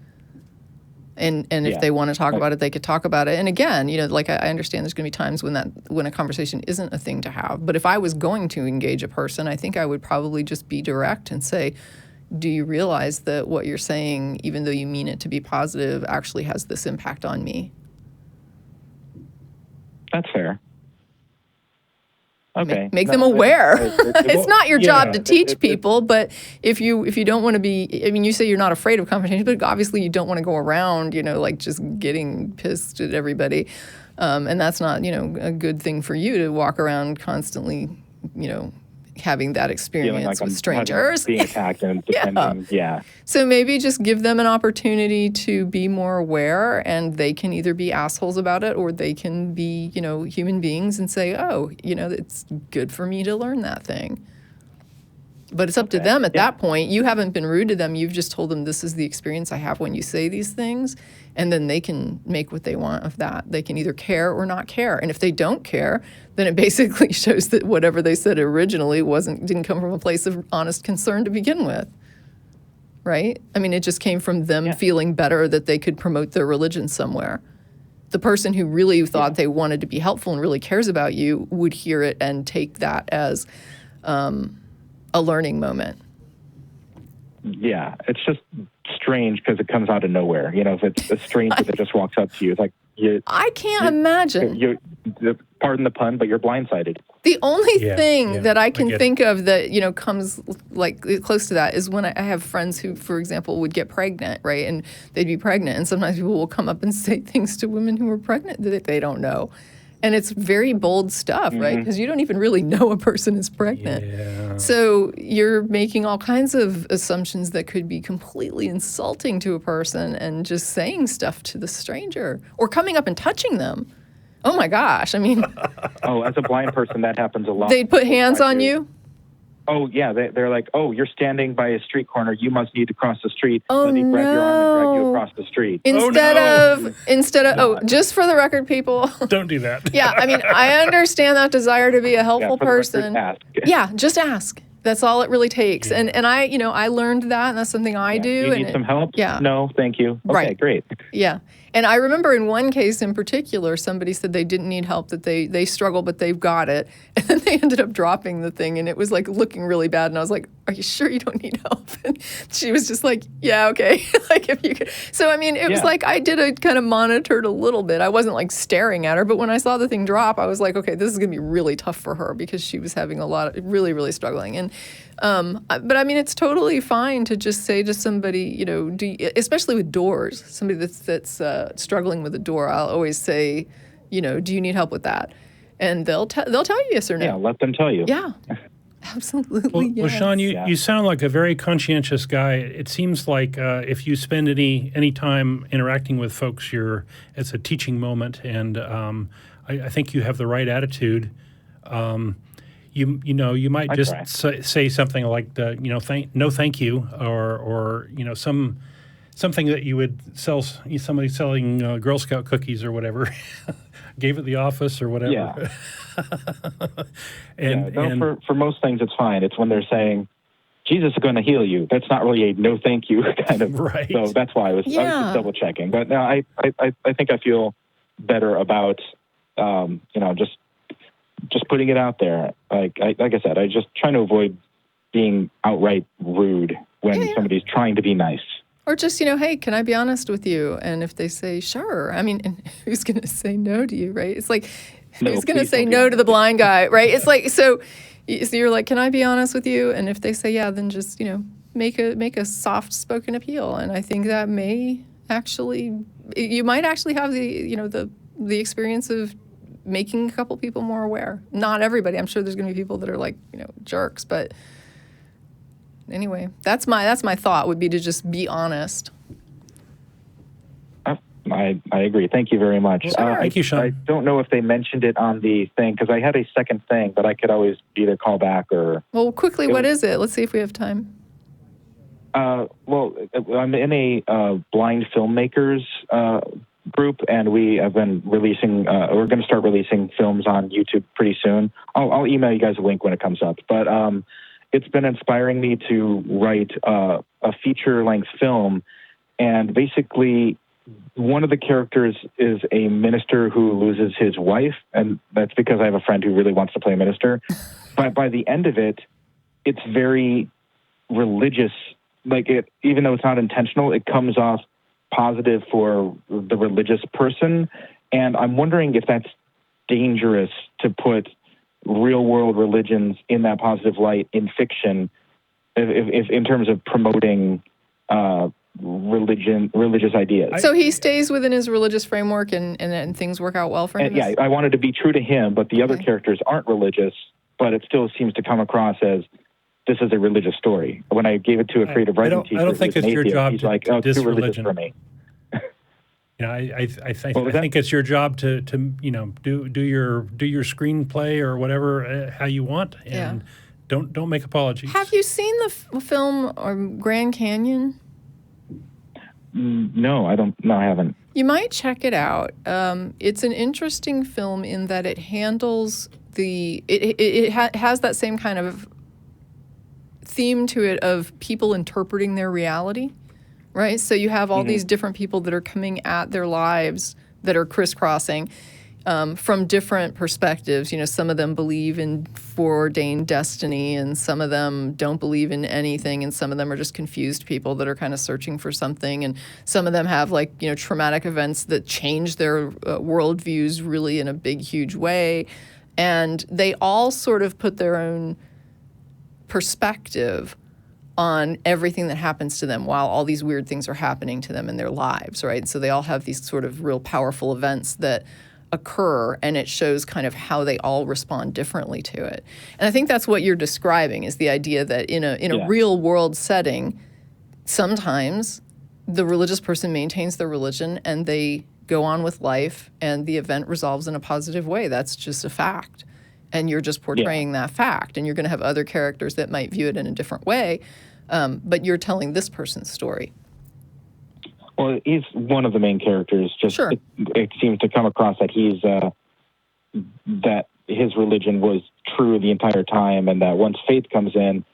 And if they want to talk about it, they could talk about it. And again, like I understand there's going to be times when a conversation isn't a thing to have. But if I was going to engage a person, I think I would probably just be direct and say, do you realize that what you're saying, even though you mean it to be positive, actually has this impact on me? That's fair. Okay. Make them aware. It's not your job to teach people, but if you don't want to be, I mean, you say you're not afraid of confrontation, but obviously you don't want to go around, like just getting pissed at everybody. And that's not, a good thing for you to walk around constantly, having that experience like with strangers. Being attacked and defending. Yeah. So maybe just give them an opportunity to be more aware, and they can either be assholes about it or they can be, human beings and say, oh, it's good for me to learn that thing. But it's up to them at that point. You haven't been rude to them. You've just told them this is the experience I have when you say these things. And then they can make what they want of that. They can either care or not care. And if they don't care, then it basically shows that whatever they said originally didn't come from a place of honest concern to begin with. Right? I mean, it just came from them feeling better that they could promote their religion somewhere. The person who really thought they wanted to be helpful and really cares about you would hear it and take that as a learning moment. Yeah, it's just strange because it comes out of nowhere. If it's a stranger that just walks up to you, it's like I can't imagine. Pardon the pun, but you're blindsided. The only thing that I can think of that comes like close to that is when I have friends who, for example, would get pregnant, right? And they'd be pregnant, and sometimes people will come up and say things to women who are pregnant that they don't know. And it's very bold stuff, right? Because you don't even really know a person is pregnant. Yeah. So you're making all kinds of assumptions that could be completely insulting to a person, and just saying stuff to the stranger or coming up and touching them. Oh my gosh, I mean. As a blind person, that happens a lot. They'd put hands on you? Oh, yeah. They're like, oh, you're standing by a street corner. You must need to cross the street. Oh, Let me grab your arm and drag you across the street. Instead of, just for the record, people. Don't do that. Yeah, I mean, I understand that desire to be a helpful person. Ask. Yeah, just ask. That's all it really takes. Yeah. And I learned that, and that's something I do. You need some help? Yeah. No, thank you. Okay, right. Great. Yeah. And I remember in one case in particular, somebody said they didn't need help, that they struggle, but they've got it. And then they ended up dropping the thing, and it was like looking really bad. And I was like, are you sure you don't need help? And she was just like, yeah, okay. Like if you could. So, I mean, it was like I did a kind of monitored a little bit. I wasn't like staring at her, but when I saw the thing drop, I was like, okay, this is going to be really tough for her because she was having a lot of really, really struggling. And but I mean, it's totally fine to just say to somebody, especially with doors, somebody that's struggling with a door, I'll always say, do you need help with that? And they'll tell you yes or no. Yeah, let them tell you. Yeah, absolutely. Well, Sean, you sound like a very conscientious guy. It seems like if you spend any time interacting with folks, it's a teaching moment, and I think you have the right attitude. You might just say something like thank you, or something that you would sell somebody selling Girl Scout cookies or whatever, gave at the office or whatever. Yeah. And for most things it's fine. It's when they're saying Jesus is going to heal you. That's not really a no thank you kind of. Right. So that's why I was just double checking. But no, I think I feel better about just putting it out there. Like I said, I just trying to avoid being outright rude when somebody's trying to be nice. Or just, hey, can I be honest with you? And if they say, sure, I mean, and who's going to say no to you, right? It's like, who's going to say no to the blind guy, right? It's like, so you're like, can I be honest with you? And if they say, yeah, then just, make a soft-spoken appeal, and I think that you might actually have the experience of making a couple people more aware. Not everybody. I'm sure there's going to be people that are like, jerks, but anyway, that's my thought would be to just be honest. I agree. Thank you very much. Sure. Thank you, Sean. I don't know if they mentioned it on the thing because I had a second thing, but I could always either call back or. Well, quickly, what is it? Let's see if we have time. Well, I'm in a blind filmmakers group, and we have been releasing. We're going to start releasing films on YouTube pretty soon. I'll email you guys a link when it comes up. But it's been inspiring me to write a feature-length film, and basically, one of the characters is a minister who loses his wife, and that's because I have a friend who really wants to play a minister. But by the end of it, it's very religious. Like even though it's not intentional, it comes off positive for the religious person. And I'm wondering if that's dangerous to put real-world religions in that positive light in fiction, if in terms of promoting religious ideas. So he stays within his religious framework and things work out well for him? Yeah, I wanted to be true to him, but the other characters aren't religious, but it still seems to come across as this is a religious story. When I gave it to a creative writing teacher, I don't think it's your job he's to like, oh, diss too religious religion for me. I think it's your job to do your screenplay or whatever how you want, and don't make apologies. Have you seen the film Grand Canyon? No, I don't. No, I haven't. You might check it out. It's an interesting film in that it handles it has that same kind of theme to it of people interpreting their reality, right? So you have all these different people that are coming at their lives that are crisscrossing from different perspectives. Some of them believe in foreordained destiny, and some of them don't believe in anything, and some of them are just confused people that are kind of searching for something, and some of them have traumatic events that change their worldviews really in a big, huge way, and they all sort of put their own perspective on everything that happens to them while all these weird things are happening to them in their lives, right? So they all have these sort of real powerful events that occur, and it shows kind of how they all respond differently to it. And I think that's what you're describing, is the idea that in a real world setting, sometimes the religious person maintains their religion and they go on with life and the event resolves in a positive way. That's just a fact. And you're just portraying that fact. And you're going to have other characters that might view it in a different way, but you're telling this person's story. Well, he's one of the main characters. Just sure. It seems to come across that he's that his religion was true the entire time, and that once faith comes in,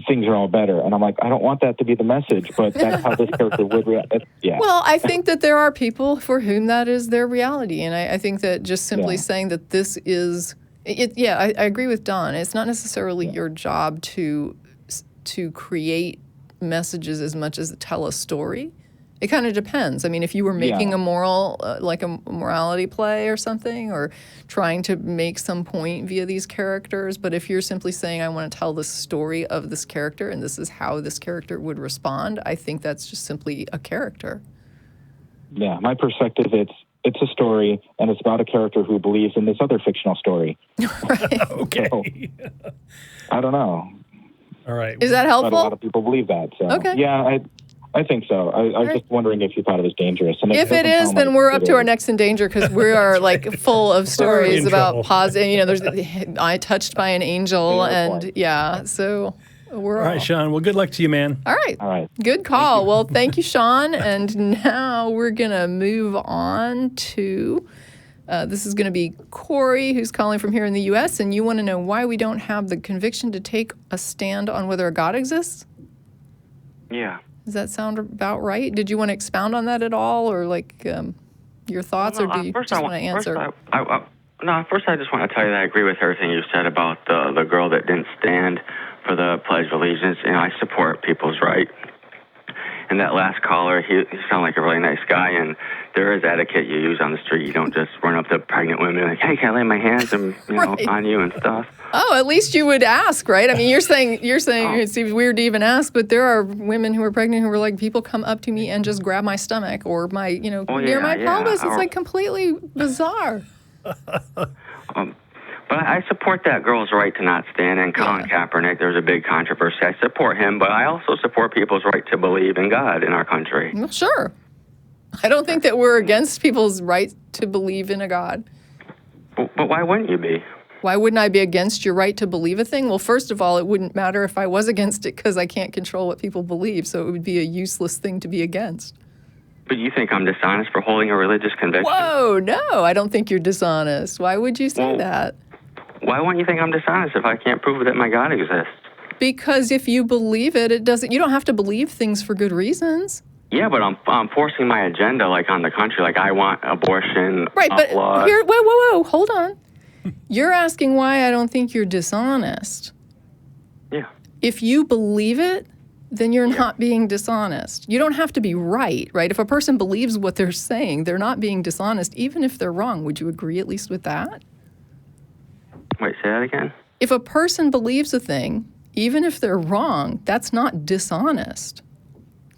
things are all better. And I'm like, I don't want that to be the message, but that's how this character would react. Well, I think that there are people for whom that is their reality, and I think that just simply saying that this is it. Yeah, I agree with Don. It's not necessarily your job to create messages as much as tell a story. It kind of depends. I mean, if you were making a moral, like a morality play or something, or trying to make some point via these characters, but if you're simply saying, I want to tell the story of this character and this is how this character would respond, I think that's just simply a character. Yeah, my perspective, it's a story, and it's about a character who believes in this other fictional story. Right. Okay. So, I don't know. All right. Is that helpful? But a lot of people believe that. So. Okay. Yeah, I think so. I was just wondering if you thought it was dangerous. And if it is, then we're up to our next in danger, because we are full of stories about positive. There's I touched by an angel, and so we're all right, Sean. Well, good luck to you, man. All right. Good call. Well, thank you, Sean. And now we're gonna move on to. This is going to be Corey, who's calling from here in the U.S., and you want to know why we don't have the conviction to take a stand on whether a God exists? Yeah. Does that sound about right? Did you want to expound on that at all, or your thoughts, or do you just want to answer? First I just want to tell you that I agree with everything you said about the girl that didn't stand for the Pledge of Allegiance, and I support people's right. And that last caller, he sounded like a really nice guy, and there is etiquette you use on the street. You don't just run up to pregnant women like, hey, can I lay my hands and, Right. on you and stuff? Oh, at least you would ask, right? I mean, you're saying it seems weird to even ask, but there are women who are pregnant who were like, people come up to me and just grab my stomach or my, near my pelvis. It's like completely bizarre. But I support that girl's right to not stand. And Colin Kaepernick, there's a big controversy. I support him, but I also support people's right to believe in God in our country. Well, sure. I don't think that we're against people's right to believe in a God. But why wouldn't you be? Why wouldn't I be against your right to believe a thing? Well, first of all, it wouldn't matter if I was against it because I can't control what people believe, so it would be a useless thing to be against. But you think I'm dishonest for holding a religious conviction? Whoa, no, I don't think you're dishonest. Why would you say that? Why wouldn't you think I'm dishonest if I can't prove that my God exists? Because if you believe it, you don't have to believe things for good reasons. Yeah, but I'm forcing my agenda, like, on the country. Like, I want abortion. Right, but outlawed. here, whoa, hold on. You're asking why I don't think you're dishonest. Yeah. If you believe it, then you're not being dishonest. You don't have to be right? If a person believes what they're saying, they're not being dishonest, even if they're wrong. Would you agree at least with that? Wait, say that again? If a person believes a thing, even if they're wrong, that's not dishonest.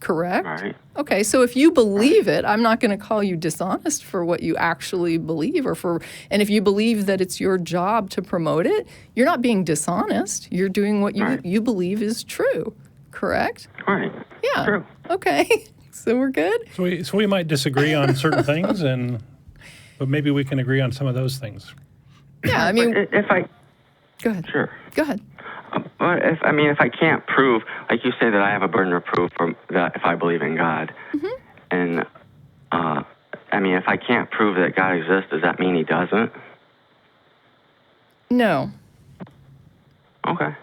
Correct? Right. Okay, so if you believe it, I'm not going to call you dishonest for what you actually believe and if you believe that it's your job to promote it, you're not being dishonest. You're doing what you believe is true. Correct? Right. Yeah. True. Okay. So we're good? So we might disagree on certain things, but maybe we can agree on some of those things. Yeah, I mean, go ahead. Sure. Go ahead. But if I can't prove, like you say, that I have a burden of proof that if I believe in God, and if I can't prove that God exists, does that mean He doesn't? No. Okay.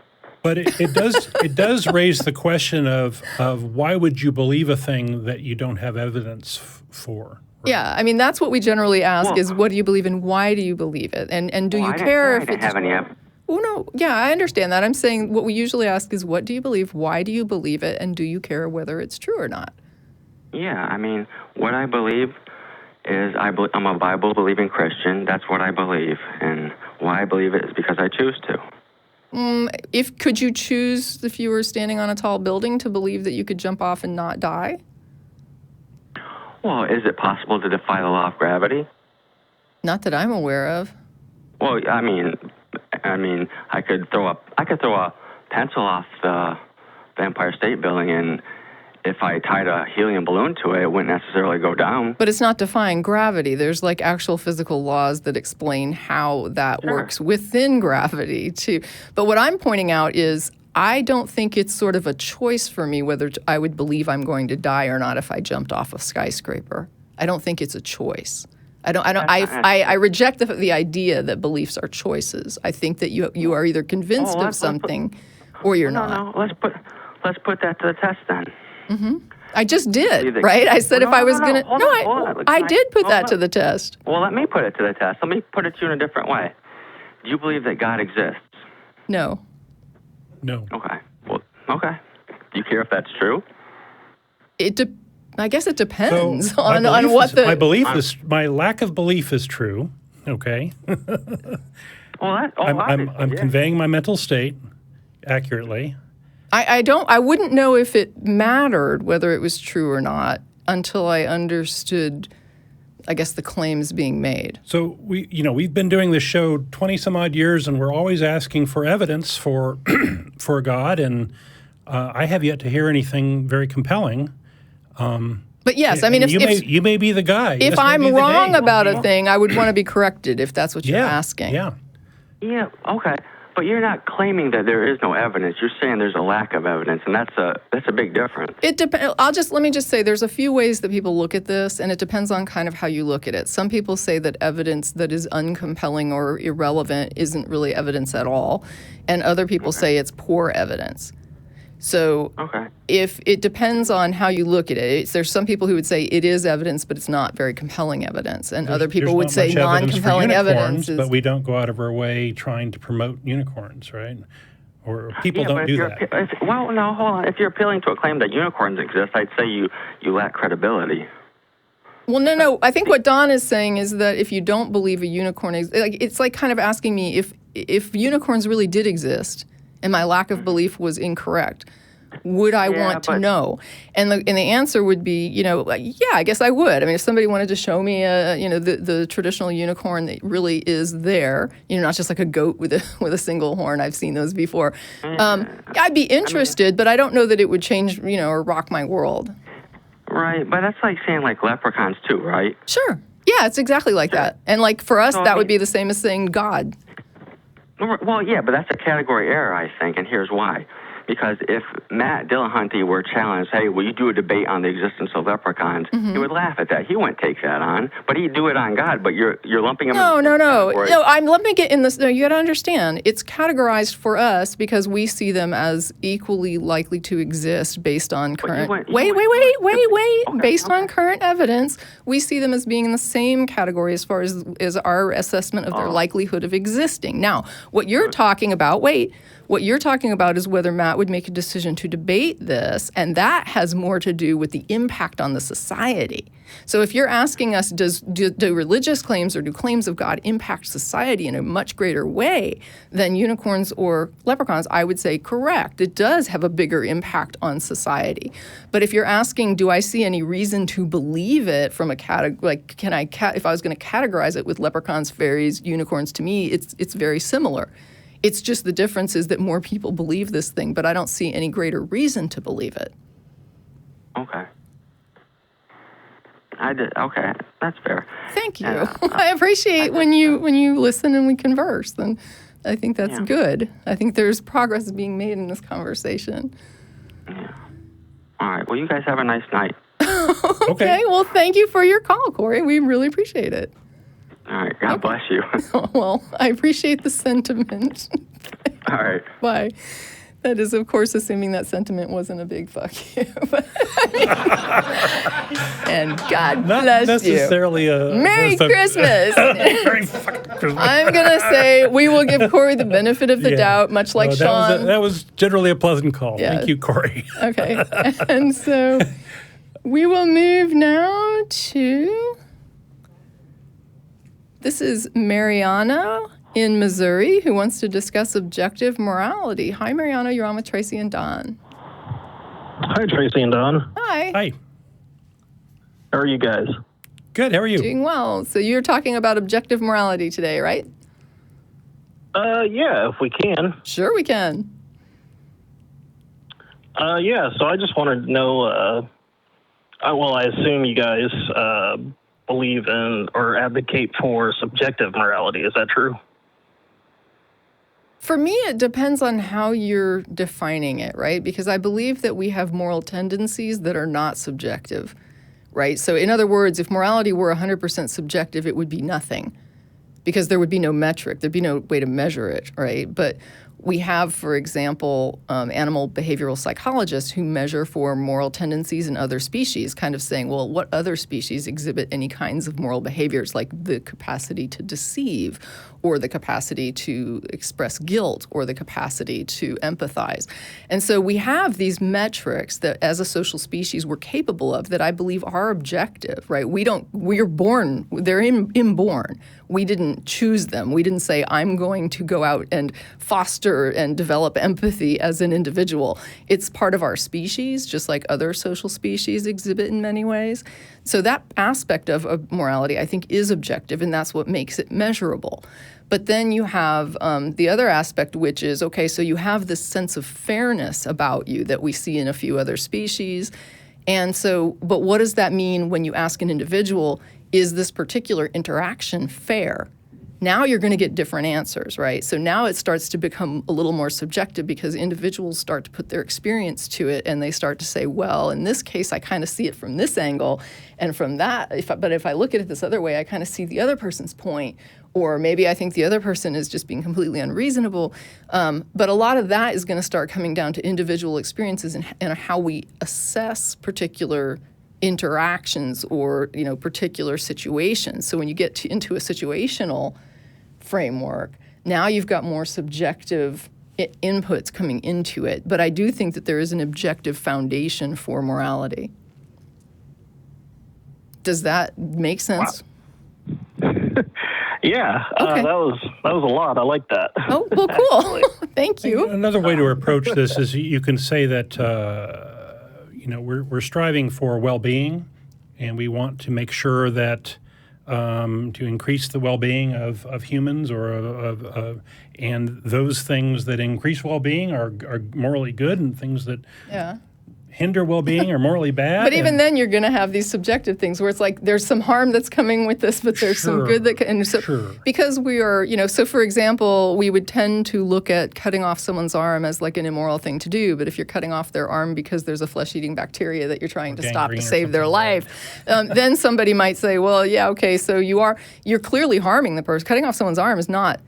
But it does raise the question of why would you believe a thing that you don't have evidence for? Right? Yeah, I mean that's what we generally ask is what do you believe in? Why do you believe it? And do you care if I didn't have any evidence. Oh, no. Yeah, I understand that. I'm saying what we usually ask is, what do you believe? Why do you believe it? And do you care whether it's true or not? Yeah, what I believe is I'm a Bible-believing Christian. That's what I believe. And why I believe it is because I choose to. Could you choose, if you were standing on a tall building, to believe that you could jump off and not die? Well, is it possible to defy the law of gravity? Not that I'm aware of. Well, I could throw a pencil off the Empire State Building, and if I tied a helium balloon to it, it wouldn't necessarily go down. But it's not defying gravity. There's like actual physical laws that explain how that works within gravity too. But what I'm pointing out is I don't think it's sort of a choice for me whether I would believe I'm going to die or not if I jumped off a skyscraper. I don't think it's a choice. I reject the idea that beliefs are choices. I think that you are either convinced of something or you're not. No, let's put that to the test then. Mm-hmm. I just did, right? I said if I was going to... No, I did put that to the test. Well, let me put it to the test. Let me put it to you in a different way. Do you believe that God exists? No. No. Okay. Well, okay. Do you care if that's true? I guess it depends So on what my lack of belief is true. Okay. I'm conveying my mental state accurately. I wouldn't know if it mattered whether it was true or not until I understood, I guess, the claims being made. So we've been doing this show 20 some odd years, and we're always asking for evidence for for God, and I have yet to hear anything very compelling. But yes, if you may be the guy. If I'm wrong about a thing, I would want to be corrected if that's what you're asking. Yeah. Yeah. Okay. But you're not claiming that there is no evidence. You're saying there's a lack of evidence, and that's a big difference. It depends. Let me just say there's a few ways that people look at this, and it depends on kind of how you look at it. Some people say that evidence that is uncompelling or irrelevant isn't really evidence at all, and other people say it's poor evidence. So if it depends on how you look at it, there's some people who would say it is evidence, but it's not very compelling evidence. And other people would say non-compelling evidence is... But we don't go out of our way trying to promote unicorns, right? or people Yeah, don't but do if that. well, no, hold on. If you're appealing to a claim that unicorns exist, I'd say you lack credibility. Well, no. I think what Don is saying is that if you don't believe a unicorn, it's like kind of asking me if unicorns really did exist and my lack of belief was incorrect, would I want to know? And the answer would be, yeah, I guess I would. I mean, if somebody wanted to show me the traditional unicorn that really is there, not just like a goat with a single horn. I've seen those before. I'd be interested, but I don't know that it would change, or rock my world. Right, but that's like saying like leprechauns too, right? Sure. Yeah, it's exactly like that. And like for us, that would be the same as saying God. Well, yeah, but that's a category error, I think, and here's why. Because if Matt Dillahunty were challenged, hey, will you do a debate on the existence of leprechauns? He would laugh at that. He wouldn't take that on, but he'd do it on God. But you're lumping him. No. I'm lumping it in this. No, you got to understand. It's categorized for us because we see them as equally likely to exist based on current. Wait. Based on current evidence, we see them as being in the same category as far as our assessment of their likelihood of existing. Now, what you're talking about. What you're talking about is whether Matt would make a decision to debate this, and that has more to do with the impact on the society. So if you're asking us, do religious claims or do claims of God impact society in a much greater way than unicorns or leprechauns, I would say correct. It does have a bigger impact on society. But if you're asking, do I see any reason to believe it from a category, like if I was going to categorize it with leprechauns, fairies, unicorns, to me, it's very similar. It's just the difference is that more people believe this thing, but I don't see any greater reason to believe it. Okay. Okay, that's fair. Thank you. I appreciate when you listen and we converse. And I think that's good. I think there's progress being made in this conversation. Yeah. All right. Well, you guys have a nice night. Okay. Well, thank you for your call, Corey. We really appreciate it. All right. God bless you. Well, I appreciate the sentiment. All right. Bye. That is, of course, assuming that sentiment wasn't a big fuck you. And God bless Not necessarily you. Merry Christmas. Merry fucking Christmas. I'm going to say we will give Corey the benefit of the doubt, much like Sean. That was generally a pleasant call. Yeah. Thank you, Corey. Okay. And so we will move now to... This is Mariano in Missouri who wants to discuss objective morality. Hi, Mariano. You're on with Tracie and Don. Hi, Tracie and Don. Hi. Hi. How are you guys? Good. How are you? Doing well. So you're talking about objective morality today, right? Yeah, if we can. Sure we can. Yeah, so I just wanted to know, I assume you guys believe in or advocate for subjective morality. Is that true? For me, it depends on how you're defining it, right? Because I believe that we have moral tendencies that are not subjective, right? So in other words, if morality were 100% subjective, it would be nothing because there would be no metric. There'd be no way to measure it, right? But we have, for example, animal behavioral psychologists who measure for moral tendencies in other species, kind of saying, well, what other species exhibit any kinds of moral behaviors, like the capacity to deceive or the capacity to express guilt or the capacity to empathize. And so we have these metrics that as a social species we're capable of that I believe are objective, right? We're born, they're inborn. We didn't choose them. We didn't say, I'm going to go out and foster and develop empathy as an individual. It's part of our species, just like other social species exhibit in many ways. So that aspect of morality, I think, is objective, and that's what makes it measurable. But then you have the other aspect, which is, okay, so you have this sense of fairness about you that we see in a few other species. And so, but what does that mean when you ask an individual, is this particular interaction fair? Now you're going to get different answers, right? So now it starts to become a little more subjective because individuals start to put their experience to it and they start to say, well, in this case, I kind of see it from this angle and from that. But if I look at it this other way, I kind of see the other person's point. Or maybe I think the other person is just being completely unreasonable. But a lot of that is going to start coming down to individual experiences and how we assess particular interactions or, particular situations. So when you get into a situational framework, now you've got more subjective inputs coming into it. But I do think that there is an objective foundation for morality. Does that make sense? Wow. Yeah, Okay. that was a lot. I like that. Oh, well, cool. Thank you. Another way to approach this is you can say that we're striving for well-being, and we want to make sure that to increase the well-being of humans, and those things that increase well-being are morally good, and things that hinder well-being are morally bad. But even then, you're going to have these subjective things where it's like there's some harm that's coming with this, but there's some good that can. And so, because we are, so for example, we would tend to look at cutting off someone's arm as like an immoral thing to do. But if you're cutting off their arm because there's a flesh-eating bacteria that you're trying to stop to save their life, then somebody might say, well, yeah, okay, so you're clearly harming the person. Cutting off someone's arm is not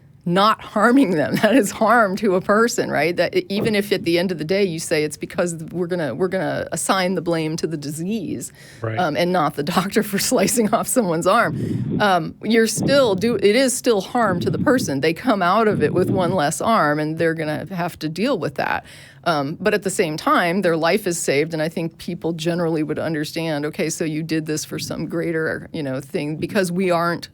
harming them. That is harm to a person, right? That even if at the end of the day you say it's because we're gonna assign the blame to the disease, right. And not the doctor for slicing off someone's arm, it is still harm to the person. They come out of it with one less arm, and they're gonna have to deal with that. But at the same time, their life is saved, and I think people generally would understand. Okay, so you did this for some greater, thing, because we aren't.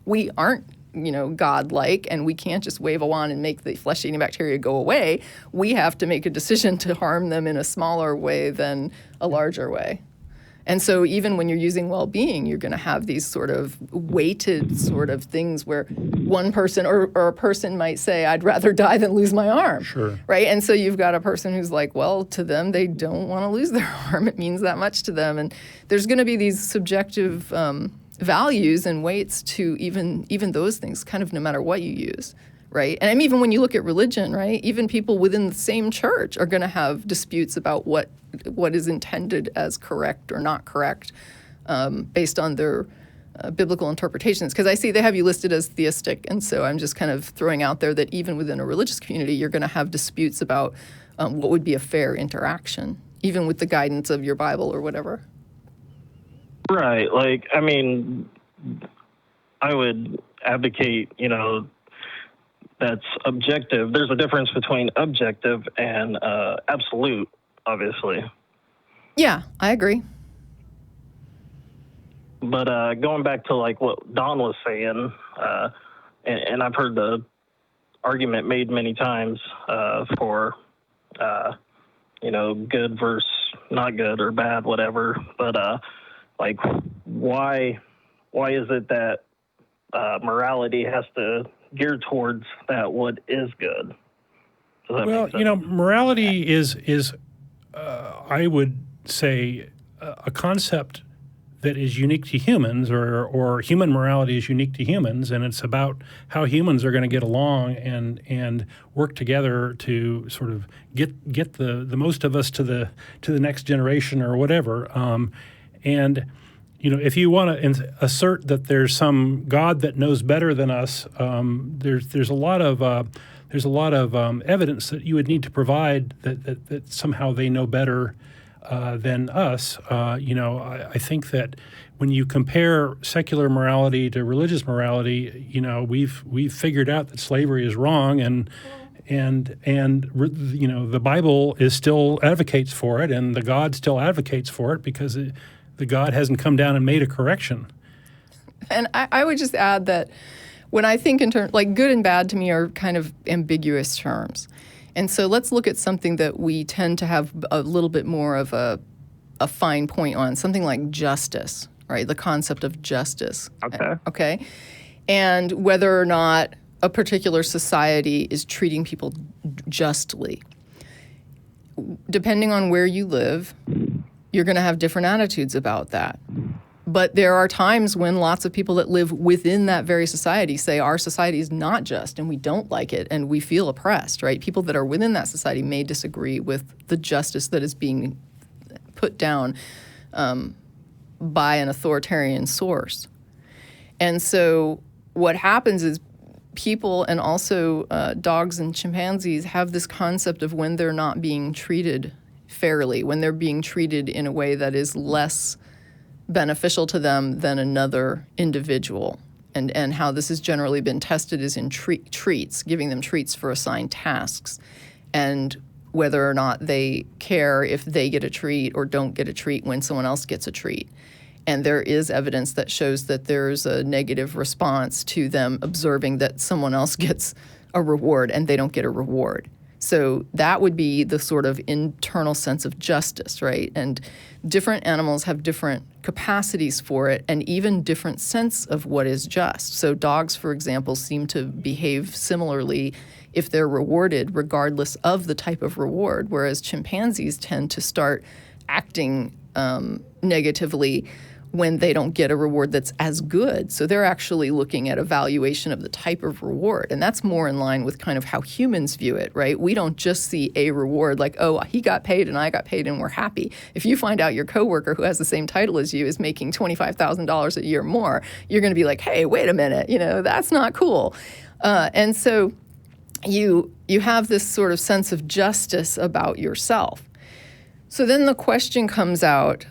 God-like, and we can't just wave a wand and make the flesh-eating bacteria go away. We have to make a decision to harm them in a smaller way than a larger way. And so even when you're using well-being, you're going to have these sort of weighted sort of things where one person or a person might say, I'd rather die than lose my arm. Sure. Right? And so you've got a person who's like, well, to them, they don't want to lose their arm. It means that much to them. And there's going to be these subjective values and weights to even those things, kind of no matter what you use, right? And I mean, even when you look at religion, right, even people within the same church are going to have disputes about what is intended as correct or not correct, based on their biblical interpretations. Because I see they have you listed as theistic, and so I'm just kind of throwing out there that even within a religious community, you're going to have disputes about what would be a fair interaction, even with the guidance of your Bible or whatever. Right. Like, I mean, I would advocate, that's objective. There's a difference between objective and absolute, obviously. Yeah, I agree. But going back to like what Don was saying, and I've heard the argument made many times for, good versus not good or bad, whatever. But like, why is it that morality has to gear towards that what is good? Well, morality is I would say a concept that is unique to humans, or human morality is unique to humans, and it's about how humans are going to get along and work together to sort of get the most of us to the next generation or whatever. And if you want to assert that there's some God that knows better than us, there's a lot of evidence that you would need to provide that somehow they know better than us. I think that when you compare secular morality to religious morality, we've figured out that slavery is wrong, and the Bible still advocates for it, and the God still advocates for it because the God hasn't come down and made a correction. And I would just add that when I think in terms, like good and bad to me are kind of ambiguous terms. And so let's look at something that we tend to have a little bit more of a fine point on, something like justice, right? The concept of justice. Okay. And whether or not a particular society is treating people justly. Depending on where you live, you're going to have different attitudes about that. But there are times when lots of people that live within that very society say our society is not just and we don't like it and we feel oppressed, right? People that are within that society may disagree with the justice that is being put down by an authoritarian source. And so what happens is people and also dogs and chimpanzees have this concept of when they're not being treated fairly, when they're being treated in a way that is less beneficial to them than another individual. And how this has generally been tested is in treats, giving them treats for assigned tasks. and whether or not they care if they get a treat or don't get a treat when someone else gets a treat. And there is evidence that shows that there's a negative response to them observing that someone else gets a reward and they don't get a reward. So that would be the sort of internal sense of justice, right? And different animals have different capacities for it and even different sense of what is just. So dogs, for example, seem to behave similarly if they're rewarded regardless of the type of reward, whereas chimpanzees tend to start acting negatively when they don't get a reward that's as good. So they're actually looking at evaluation of the type of reward. And that's more in line with kind of how humans view it, right? We don't just see a reward like, oh, he got paid and I got paid and we're happy. If you find out your coworker who has the same title as you is making $25,000 a year more, you're going to be like, hey, wait a minute, that's not cool. And so you have this sort of sense of justice about yourself. So then the question comes out,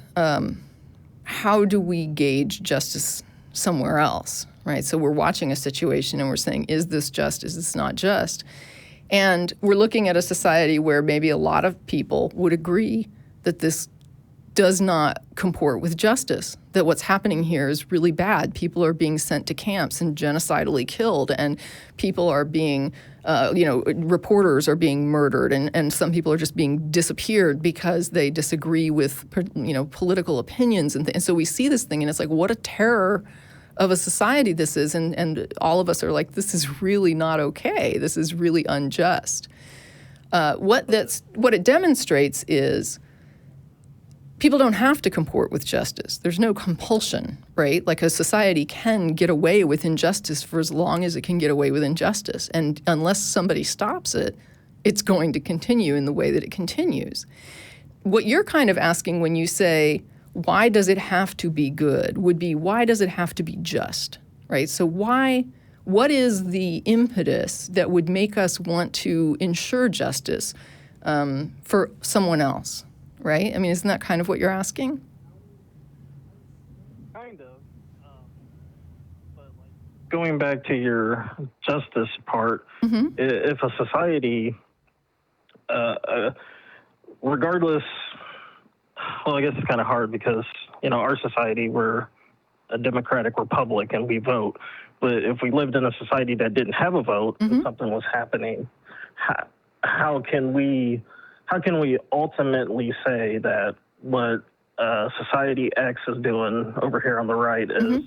how do we gauge justice somewhere else, right? So we're watching a situation and we're saying, is this just, is this not just? And we're looking at a society where maybe a lot of people would agree that this does not comport with justice, that what's happening here is really bad. People are being sent to camps and genocidally killed, and people are being, reporters are being murdered, and some people are just being disappeared because they disagree with, political opinions. And so we see this thing, and it's like, what a terror of a society this is. And all of us are like, this is really not okay. This is really unjust. What it demonstrates is people don't have to comport with justice. There's no compulsion, right? Like a society can get away with injustice for as long as it can get away with injustice. And unless somebody stops it, it's going to continue in the way that it continues. What you're kind of asking when you say, why does it have to be good, would be, why does it have to be just, right? So what is the impetus that would make us want to ensure justice for someone else? Right? I mean, isn't that kind of what you're asking? Kind of. But going back to your justice part, if a society, regardless, well, I guess it's kind of hard because, our society, we're a democratic republic and we vote. But if we lived in a society that didn't have a vote, if something was happening, how can we ultimately say that what society X is doing over here on the right is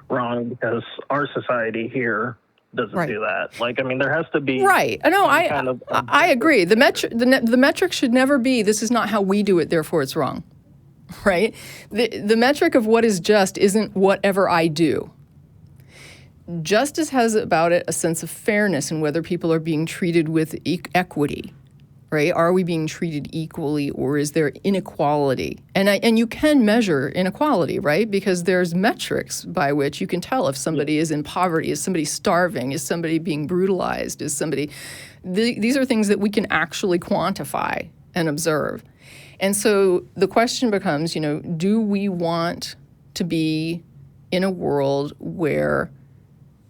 wrong because our society here doesn't do that? Like, I mean, there has to be right. No, I agree. The metric should never be, this is not how we do it, therefore it's wrong, right? The metric of what is just isn't whatever I do. Justice has about it a sense of fairness and whether people are being treated with equity. Right? Are we being treated equally, or is there inequality? And you can measure inequality, right? Because there's metrics by which you can tell if somebody is in poverty, is somebody starving, is somebody being brutalized, is somebody... These are things that we can actually quantify and observe. And so the question becomes, do we want to be in a world where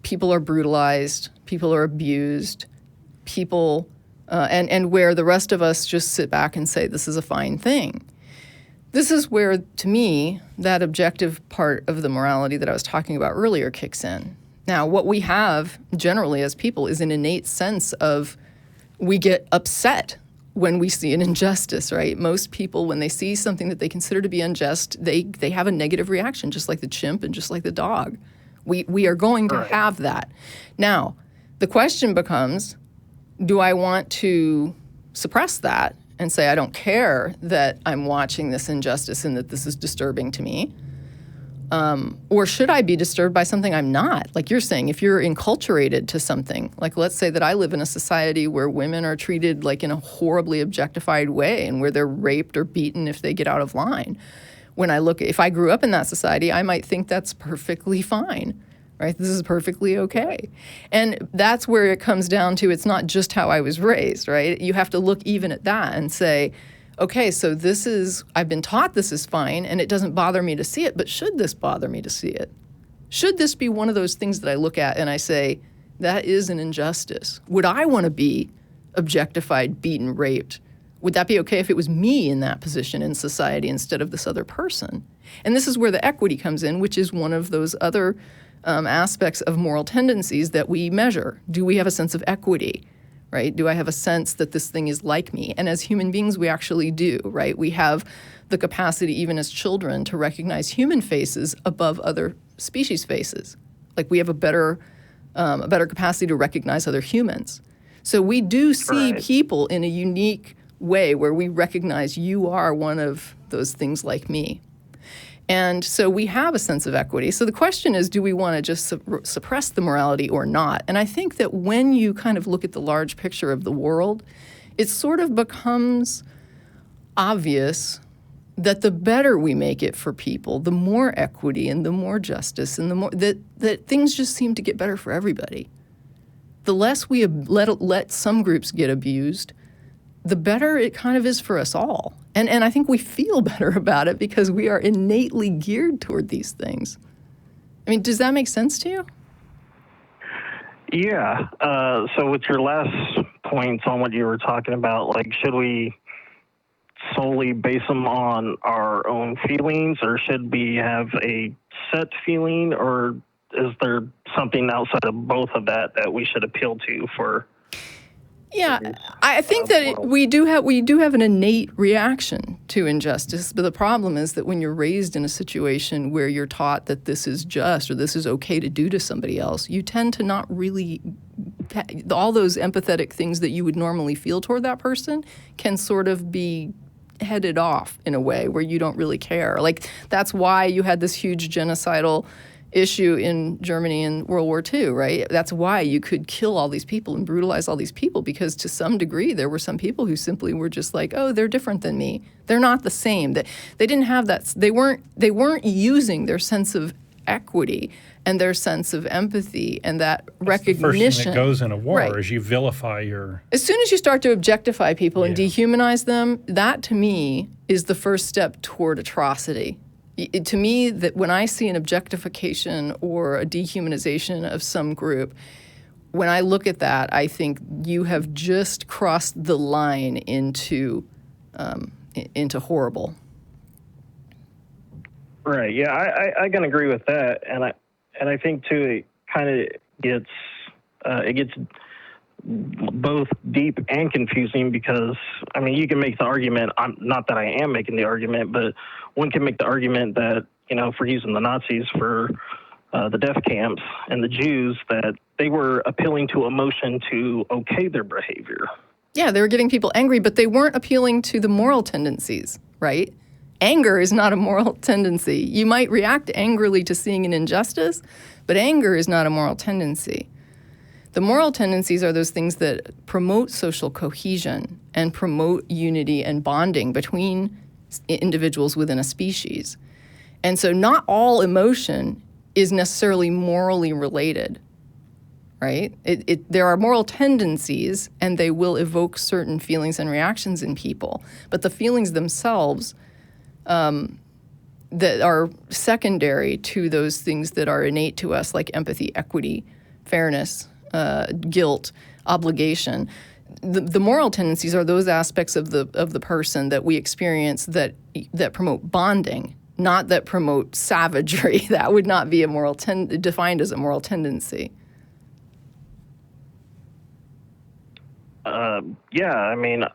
people are brutalized, people are abused, people... and where the rest of us just sit back and say, this is a fine thing. This is where, to me, that objective part of the morality that I was talking about earlier kicks in. Now, what we have generally as people is an innate sense of we get upset when we see an injustice, right? Most people, when they see something that they consider to be unjust, they have a negative reaction, just like the chimp and just like the dog. We are going to have that. Now, the question becomes, do I want to suppress that and say, I don't care that I'm watching this injustice and that this is disturbing to me? Or should I be disturbed by something I'm not? Like you're saying, if you're enculturated to something, like let's say that I live in a society where women are treated like in a horribly objectified way and where they're raped or beaten if they get out of line. If I grew up in that society, I might think that's perfectly fine. Right? This is perfectly okay. And that's where it comes down to, it's not just how I was raised, right? You have to look even at that and say, okay, so I've been taught this is fine and it doesn't bother me to see it, but should this bother me to see it? Should this be one of those things that I look at and I say, that is an injustice? Would I want to be objectified, beaten, raped, would that be okay if it was me in that position in society instead of this other person? And this is where the equity comes in, which is one of those other aspects of moral tendencies that we measure. Do we have a sense of equity, right? Do I have a sense that this thing is like me? And as human beings, we actually do, right? We have the capacity, even as children, to recognize human faces above other species faces. Like we have a better capacity to recognize other humans. So we do see people in a unique way where we recognize you are one of those things like me. And so we have a sense of equity. So the question is, do we want to just suppress the morality or not? And I think that when you kind of look at the large picture of the world, it sort of becomes obvious that the better we make it for people, the more equity and the more justice and the more that things just seem to get better for everybody. The less we let some groups get abused, the better it kind of is for us all. And I think we feel better about it because we are innately geared toward these things. I mean, does that make sense to you? Yeah. So with your last points on what you were talking about, like, should we solely base them on our own feelings, or should we have a set feeling, or is there something outside of both of that we should appeal to for? Yeah, I think that we do have an innate reaction to injustice, but the problem is that when you're raised in a situation where you're taught that this is just or this is okay to do to somebody else, you tend to not really, all those empathetic things that you would normally feel toward that person can sort of be headed off in a way where you don't really care. Like, that's why you had this huge genocidal issue in Germany in World War II, right? That's why you could kill all these people and brutalize all these people, because to some degree there were some people who simply were just like, oh, they're different than me. They're not the same. They didn't have that. They weren't using their sense of equity and their sense of empathy and that recognition. The first thing that goes in a war right. is you vilify your. As soon as you start to objectify people and dehumanize them, that to me is the first step toward atrocity. To me, that when I see an objectification or a dehumanization of some group, when I look at that, I think you have just crossed the line into horrible. Right. Yeah, I can agree with that, and I think too it kind of gets both deep and confusing, because I mean, you can make the argument, not that I am making the argument, but one can make the argument that, you know, for using the Nazis for the death camps and the Jews, that they were appealing to emotion to okay their behavior. Yeah, they were getting people angry, but they weren't appealing to the moral tendencies, right? Anger is not a moral tendency. You might react angrily to seeing an injustice, but anger is not a moral tendency. The moral tendencies are those things that promote social cohesion and promote unity and bonding between individuals within a species. And so not all emotion is necessarily morally related, right? There are moral tendencies, and they will evoke certain feelings and reactions in people. But the feelings themselves that are secondary to those things that are innate to us, like empathy, equity, fairness, guilt, obligation. The moral tendencies are those aspects of the person that we experience that promote bonding, not that promote savagery. That would not be a moral defined as a moral tendency. Yeah, I mean,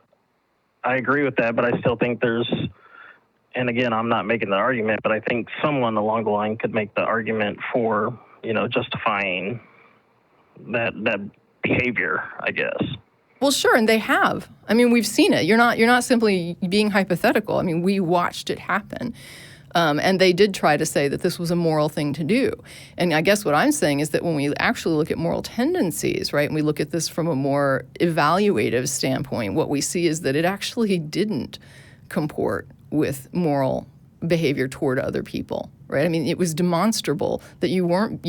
I agree with that, but I still think there's, and again, I'm not making the argument, but I think someone along the line could make the argument for, you know, justifying that behavior, I guess. Well, sure, and they have. I mean, we've seen it. You're not simply being hypothetical. I mean, we watched it happen. And they did try to say that this was a moral thing to do. And I guess what I'm saying is that when we actually look at moral tendencies, right, and we look at this from a more evaluative standpoint, what we see is that it actually didn't comport with moral behavior toward other people, right? I mean, it was demonstrable that you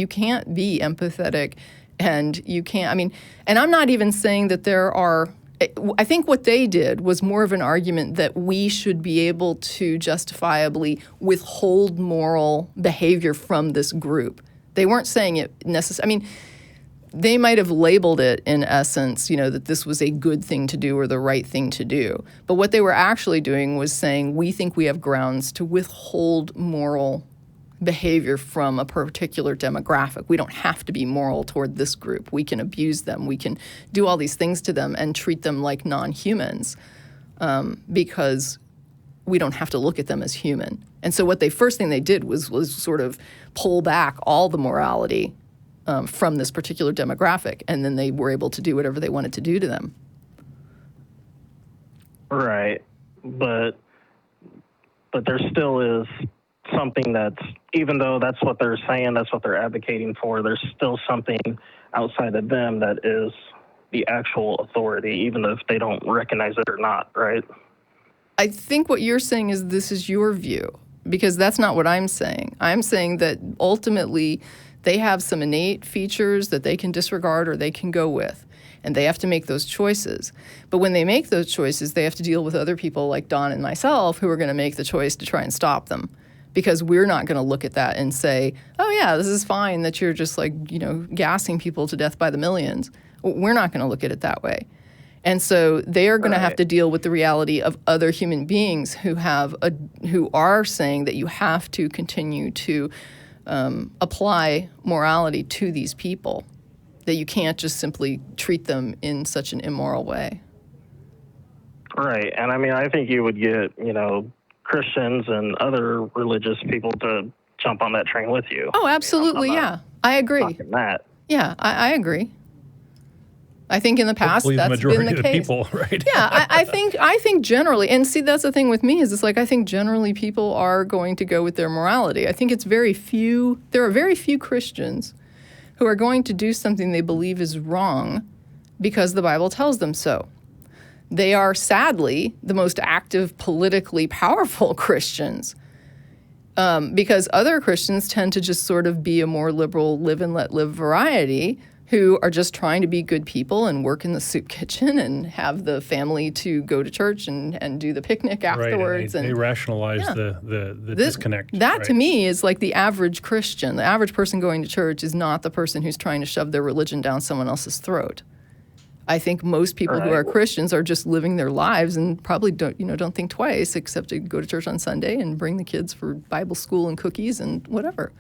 can't be empathetic, and you can't, I mean, and I'm not even saying that there are, I think what they did was more of an argument that we should be able to justifiably withhold moral behavior from this group. They weren't saying it necessarily. I mean, they might have labeled it in essence, that this was a good thing to do or the right thing to do. But what they were actually doing was saying, we think we have grounds to withhold moral behavior from a particular demographic. We don't have to be moral toward this group. We can abuse them. We can do all these things to them and treat them like non-humans because we don't have to look at them as human. And so what first thing they did was sort of pull back all the morality from this particular demographic, and then they were able to do whatever they wanted to do to them. Right, but there still is something that's, even though that's what they're saying, that's what they're advocating for, there's still something outside of them that is the actual authority, even if they don't recognize it or not, right? I think what you're saying is this is your view, because that's not what I'm saying. I'm saying that ultimately they have some innate features that they can disregard or they can go with, and they have to make those choices. But when they make those choices, they have to deal with other people like Don and myself who are going to make the choice to try and stop them, because we're not going to look at that and say, oh yeah, this is fine that you're just gassing people to death by the millions. We're not going to look at it that way. And so they are going to have to deal with the reality of other human beings who are saying that you have to continue to apply morality to these people, that you can't just simply treat them in such an immoral way. Right. And I mean, I think you would get, Christians and other religious people to jump on that train with you. Oh, absolutely. Yeah. I agree. That. Yeah, I agree. I think in the past that's been the case. People, right? Yeah, I think generally, and see, that's the thing with me is it's I think generally people are going to go with their morality. I think there are very few Christians who are going to do something they believe is wrong because the Bible tells them so. They are sadly the most active, politically powerful Christians. Because other Christians tend to just sort of be a more liberal live and let live variety who are just trying to be good people and work in the soup kitchen and have the family to go to church and do the picnic afterwards. Right, and they rationalize the disconnect. That to me is like the average Christian. The average person going to church is not the person who's trying to shove their religion down someone else's throat. I think most people who are Christians are just living their lives and probably don't think twice except to go to church on Sunday and bring the kids for Bible school and cookies and whatever.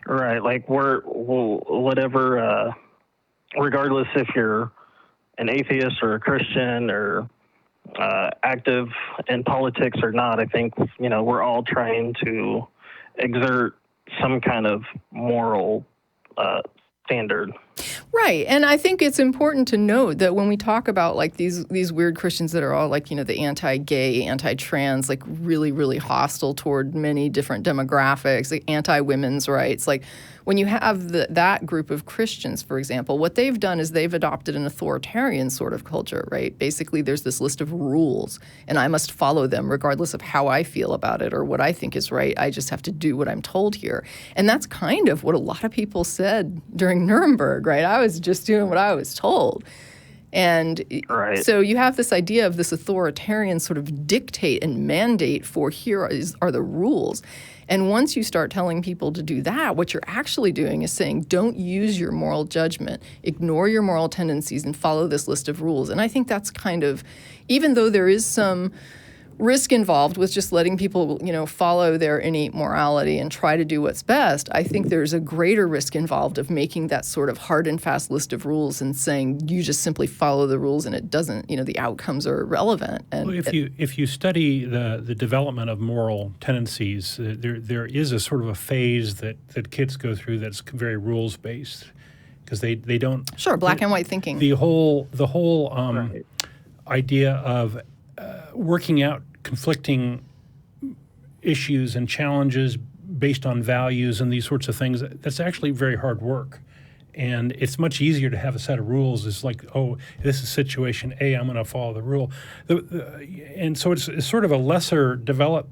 Right, whatever, regardless if you're an atheist or a Christian or active in politics or not, I think, we're all trying to exert some kind of moral standard. Right. And I think it's important to note that when we talk about these weird Christians that are all the anti-gay, anti-trans, really, really hostile toward many different demographics, anti-women's rights, when you have that group of Christians, for example, what they've done is they've adopted an authoritarian sort of culture, right? Basically, there's this list of rules, and I must follow them regardless of how I feel about it or what I think is right. I just have to do what I'm told here. And that's kind of what a lot of people said during Nuremberg, right? I was just doing what I was told. And so you have this idea of this authoritarian sort of dictate and mandate for here are the rules. And once you start telling people to do that, what you're actually doing is saying, don't use your moral judgment, ignore your moral tendencies, and follow this list of rules. And I think that's kind of, even though there is some risk involved with just letting people, follow their innate morality and try to do what's best, I think there's a greater risk involved of making that sort of hard and fast list of rules and saying you just simply follow the rules and it doesn't, the outcomes are irrelevant. And well, if you study the development of moral tendencies, there is a sort of a phase that kids go through that's very rules based because they don't black and white thinking. The whole idea of working out conflicting issues and challenges based on values and these sorts of things, that's actually very hard work. And it's much easier to have a set of rules. It's this is situation A, I'm going to follow the rule. And so it's sort of a lesser developed,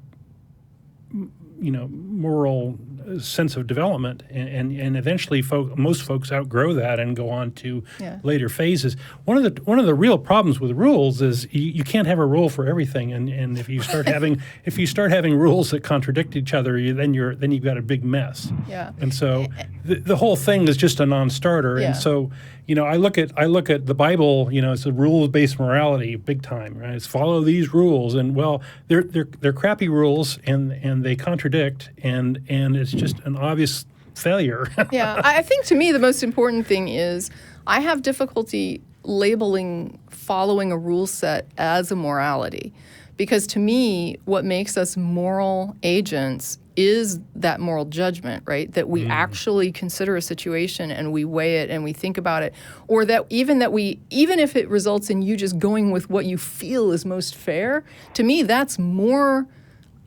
moral sense of development, and eventually most folks outgrow that and go on to later phases. One of the real problems with rules is you can't have a rule for everything, and if you start having rules that contradict each other, then you've got a big mess. Yeah. And so the whole thing is just a non-starter. Yeah. And so, I look at the Bible, it's a rules-based morality, big time, right? It's follow these rules, and well, they're crappy rules, and they contradict, and it's just an obvious failure. Yeah, I think to me the most important thing is I have difficulty labeling following a rule set as a morality, because to me what makes us moral agents is that moral judgment, right? That we actually consider a situation and we weigh it and we think about it, or that even if it results in you just going with what you feel is most fair, to me that's more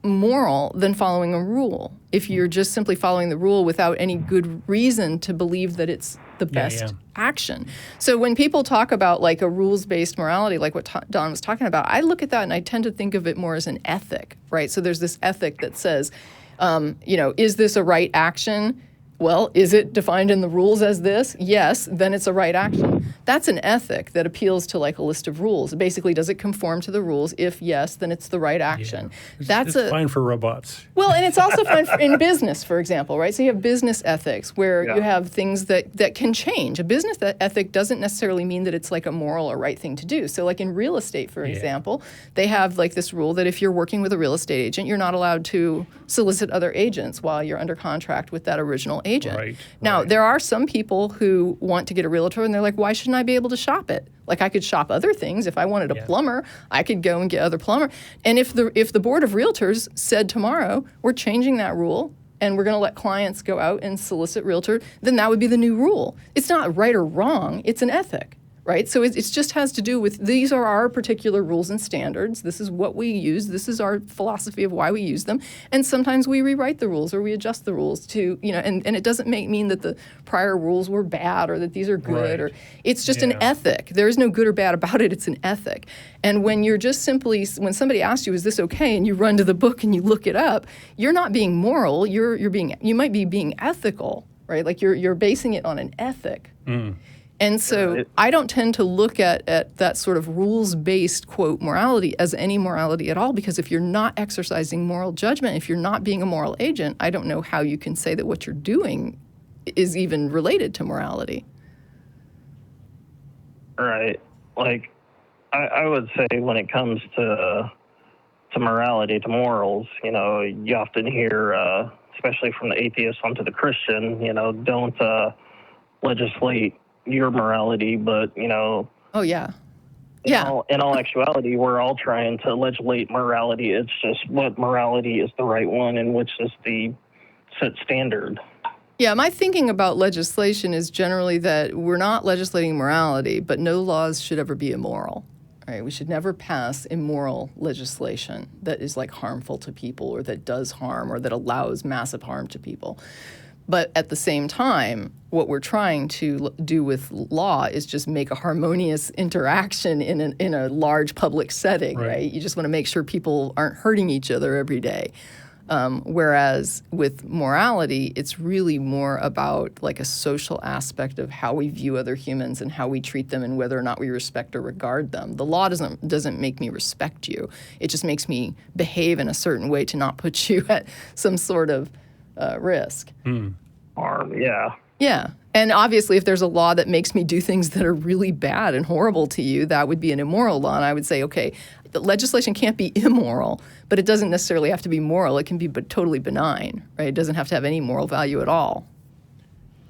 moral than following a rule. If you're just simply following the rule without any good reason to believe that it's the best action. So when people talk about like a rules-based morality, like what Don was talking about, I look at that and I tend to think of it more as an ethic, right? So there's this ethic that says, is this a right action? Well, is it defined in the rules as this? Yes, then it's a right action. That's an ethic that appeals to like a list of rules. Basically, does it conform to the rules? If yes, then it's the right action. Yeah. It's fine for robots. Well, and it's also fine in business, for example, right? So you have business ethics where you have things that can change. A business ethic doesn't necessarily mean that it's like a moral or right thing to do. So like in real estate, for example, they have like this rule that if you're working with a real estate agent, you're not allowed to solicit other agents while you're under contract with that original agent. Right, now, there are some people who want to get a realtor and they're like, why shouldn't I be able to shop it? Like I could shop other things. If I wanted a plumber, I could go and get other plumber. And if the board of realtors said tomorrow, we're changing that rule and we're going to let clients go out and solicit realtor, then that would be the new rule. It's not right or wrong. It's an ethic. Right? So it just has to do with these are our particular rules and standards. This is what we use. This is our philosophy of why we use them. And sometimes we rewrite the rules or we adjust the rules to, and it doesn't mean that the prior rules were bad or that these are good. Or it's just an ethic. There is no good or bad about it. It's an ethic. And when you're just simply, when somebody asks you, is this okay? And you run to the book and you look it up, you're not being moral. You might be being ethical, right? Like you're basing it on an ethic. And so I don't tend to look at that sort of rules-based, quote, morality as any morality at all, because if you're not exercising moral judgment, if you're not being a moral agent, I don't know how you can say that what you're doing is even related to morality. Right. Like, I would say when it comes to morality, to morals, you often hear, especially from the atheist onto the Christian, don't legislate your morality, but in all actuality, we're all trying to legislate morality. It's just what morality is the right one and which is the set standard. Yeah, my thinking about legislation is generally that we're not legislating morality, but no laws should ever be immoral. Right? We should never pass immoral legislation that is like harmful to people or that does harm or that allows massive harm to people. But at the same time, what we're trying to do with law is just make a harmonious interaction in a large public setting, right? You just want to make sure people aren't hurting each other every day. Whereas with morality, it's really more about like a social aspect of how we view other humans and how we treat them and whether or not we respect or regard them. The law doesn't make me respect you. It just makes me behave in a certain way to not put you at some sort of risk. Harm, Yeah. And obviously, if there's a law that makes me do things that are really bad and horrible to you, that would be an immoral law. And I would say, okay, the legislation can't be immoral, but it doesn't necessarily have to be moral. It can be totally benign, right? It doesn't have to have any moral value at all.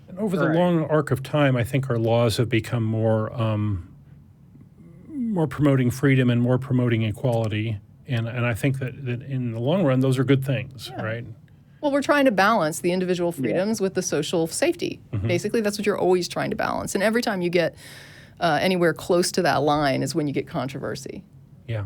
And over the long arc of time, I think our laws have become more promoting freedom and more promoting equality. And I think that in the long run, those are good things, right? Well, we're trying to balance the individual freedoms with the social safety. Basically, that's what you're always trying to balance. And every time you get anywhere close to that line is when you get controversy. Yeah.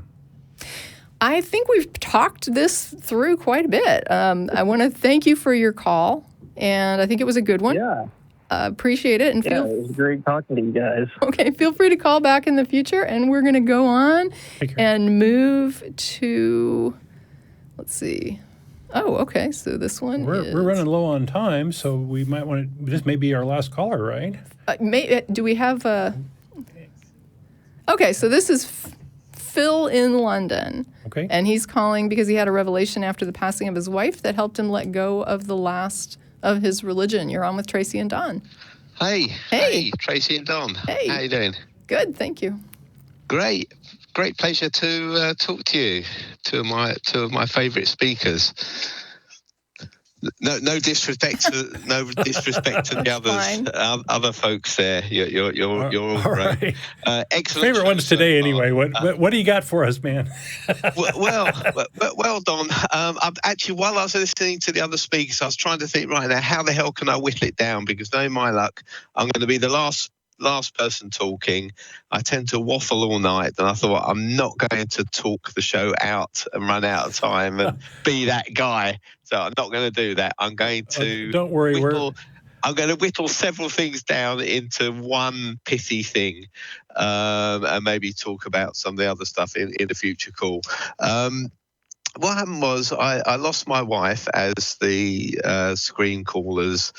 I think we've talked this through quite a bit. I want to thank you for your call, and I think it was a good one. Yeah. Appreciate it. And it was great talking to you guys. Okay, feel free to call back in the future, and we're going to go on and move to, let's see. Oh, okay. So this one We're running low on time, so we might want to. This may be our last caller, right? Do we have a? Okay, so this is Phil in London. Okay. And he's calling because he had a revelation after the passing of his wife that helped him let go of the last of his religion. You're on with Tracie and Don. Hey, Tracie and Don. Hey. How you doing? Good, thank you. Great pleasure to talk to you. Two of my favourite speakers. No disrespect to the others, fine. Other folks there. You're all great. Right. Excellent. Favorite ones so today, far. anyway. What do you got for us, man? well, Don. Actually, while I was listening to the other speakers, I was trying to think right now, how the hell can I whittle it down? Because knowing my luck, I'm going to be the last person talking. I tend to waffle all night, and I thought I'm not going to talk the show out and run out of time and be that guy. So I'm not going to do that. I'm going to don't worry. I'm going to whittle several things down into one pithy thing, and maybe talk about some of the other stuff in a future call. What happened was I lost my wife, as the screen callers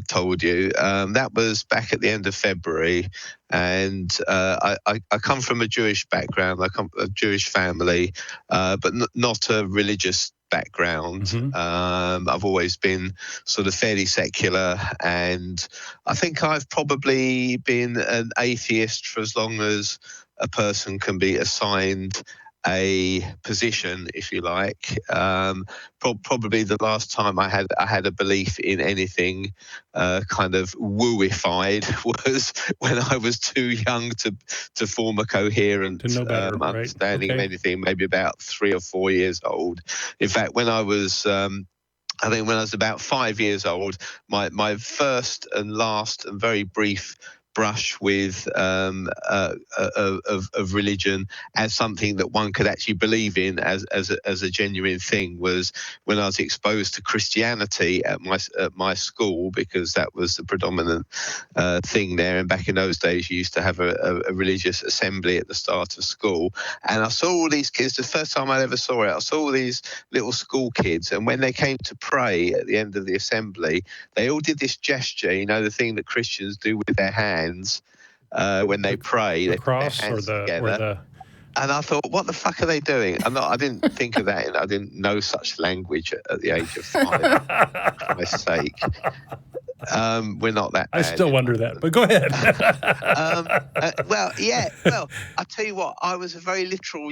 told you. That was back at the end of February, and I come from a Jewish background. I come from a Jewish family, but not a religious background. Mm-hmm. I've always been sort of fairly secular, and I think I've probably been an atheist for as long as a person can be assigned a position, if you like. Probably the last time I had a belief in anything kind of wooified was when I was too young to form a coherent understanding of anything, maybe about 3 or 4 years old. In fact, when I was I think when I was about 5 years old, my first and last and very brief brush with of religion as something that one could actually believe in as a genuine thing was when I was exposed to Christianity at my school, because that was the predominant thing there. And back in those days, you used to have a religious assembly at the start of school, and I saw all these kids. The first time I ever saw it, I saw all these little school kids, and when they came to pray at the end of the assembly, they all did this gesture, the thing that Christians do with their hands when they pray. The they cross put their hands or together. And I thought, what the fuck are they doing? I didn't think of that. I didn't know such language at the age of 5. For Christ's sake. We're not that bad. I still wonder that, but go ahead. Well, I'll tell you what, I was a very literal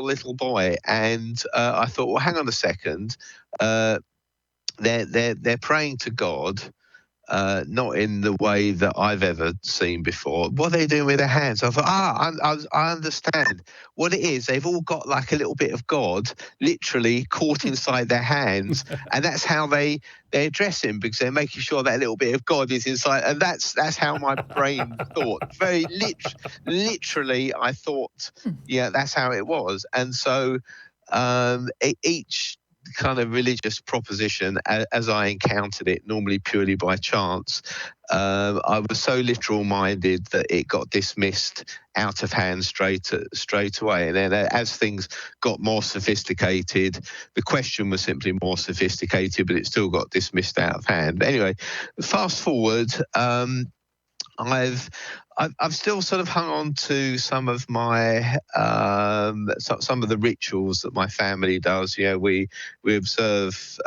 little boy, and I thought, well, hang on a second. They're praying to God. Not in the way that I've ever seen before. What are they doing with their hands? I thought, I understand. What it is, they've all got like a little bit of God literally caught inside their hands, and that's how they address him, because they're making sure that little bit of God is inside. And that's how my brain thought. Very literally, I thought, that's how it was. And so each kind of religious proposition, as I encountered it, normally purely by chance, I was so literal minded that it got dismissed out of hand straight away. And then as things got more sophisticated, the question was simply more sophisticated, but it still got dismissed out of hand. But anyway, fast forward, I've still sort of hung on to some of my some of the rituals that my family does. We observe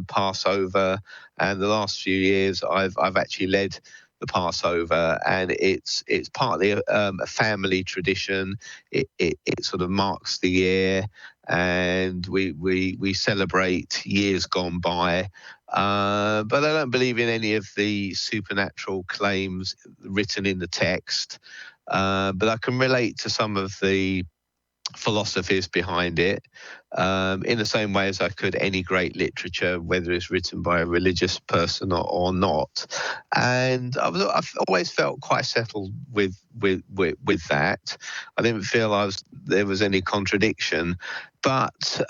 Passover, and the last few years I've actually led the Passover, and it's partly a family tradition. It sort of marks the year, and we celebrate years gone by. But I don't believe in any of the supernatural claims written in the text. But I can relate to some of the philosophies behind it in the same way as I could any great literature, whether it's written by a religious person or not. And I've always felt quite settled with that. I didn't feel there was any contradiction. But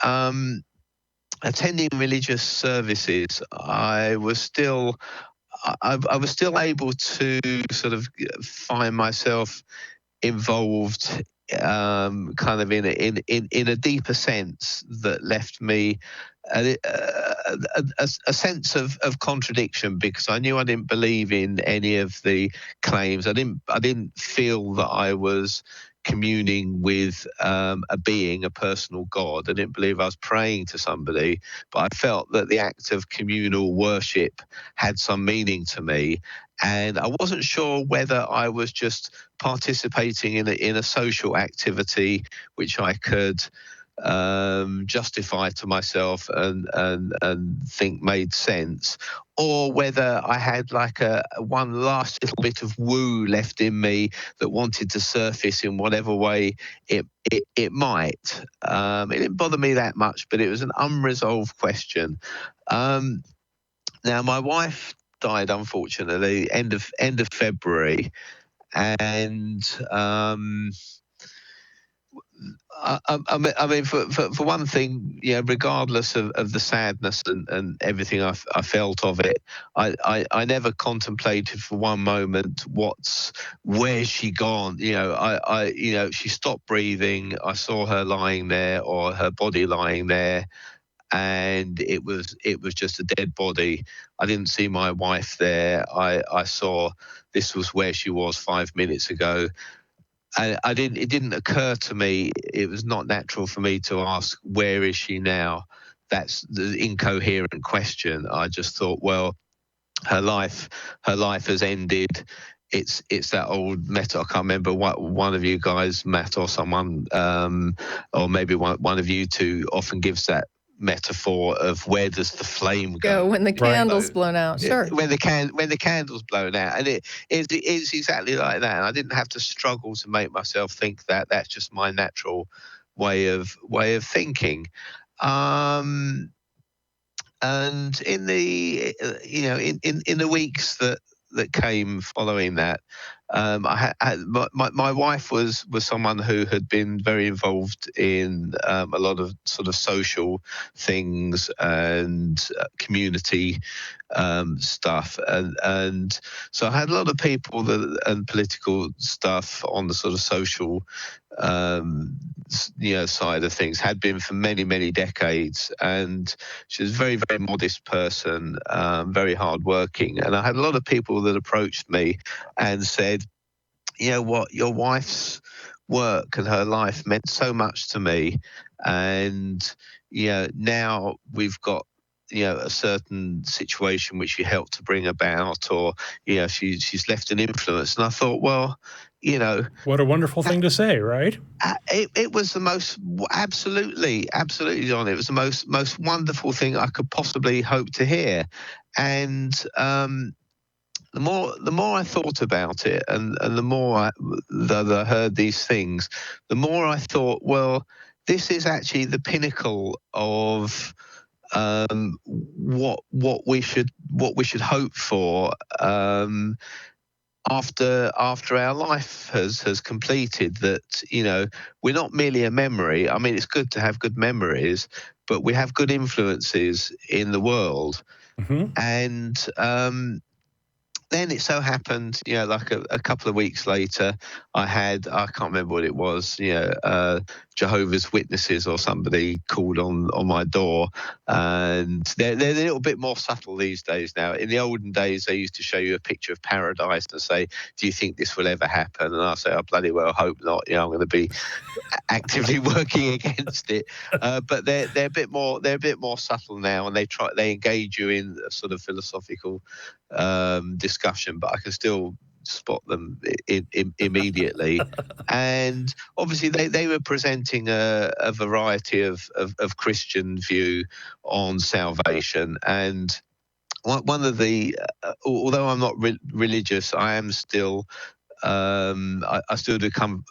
attending religious services, I was still able to sort of find myself involved kind of in a deeper sense that left me a sense of contradiction, because I knew I didn't believe in any of the claims. I didn't feel that I was communing with a being, a personal God. I didn't believe I was praying to somebody, but I felt that the act of communal worship had some meaning to me. And I wasn't sure whether I was just participating in a social activity which I could justify to myself and think made sense, or whether I had like a one last little bit of woo left in me that wanted to surface in whatever way it might. It didn't bother me that much, but it was an unresolved question. Now my wife died, unfortunately, end of February, and I mean, for one thing, regardless of the sadness and everything I felt of it, I never contemplated for one moment where's she gone. She stopped breathing. I saw her lying there, or her body lying there, and it was just a dead body. I didn't see my wife there. I saw this was where she was 5 minutes ago. It didn't occur to me, it was not natural for me to ask, where is she now? That's the incoherent question. I just thought, well, her life has ended. It's that old metaphor. I can't remember what one of you guys, Matt, or someone, or maybe one of you two, often gives that metaphor of where does the flame go when the candle's blown out. Sure. When the candle's blown out, and it's exactly like that. And I didn't have to struggle to make myself think that. That's just my natural way of thinking. And in the in the weeks that came following that, my wife was someone who had been very involved in a lot of sort of social things and community stuff, and so I had a lot of people and political stuff on the sort of social side of things, had been for many decades, and she was a very, very modest person, very hardworking. And I had a lot of people that approached me and said, you know what, your wife's work and her life meant so much to me, and now we've got a certain situation which you helped to bring about, or she's left an influence. And I thought, well, what a wonderful thing to say, right? It was the most absolutely, John. It was the most wonderful thing I could possibly hope to hear. And the more I thought about it, and the more that I heard these things, the more I thought, well, this is actually the pinnacle of what we should hope for after our life has completed. That we're not merely a memory. I mean, it's good to have good memories, but we have good influences in the world. Mm-hmm. And then it so happened, like a couple of weeks later, I can't remember what it was, Jehovah's Witnesses or somebody called on my door. And they're a little bit more subtle these days now. In the olden days, they used to show you a picture of paradise and say, do you think this will ever happen? And I say, I bloody well hope not. I'm going to be actively working against it. But they're a bit more subtle now, and they engage you in a sort of philosophical discussion, but I can still spot them immediately. And obviously they were presenting a variety of Christian view on salvation. And one of the although I'm not religious, I am still I still do come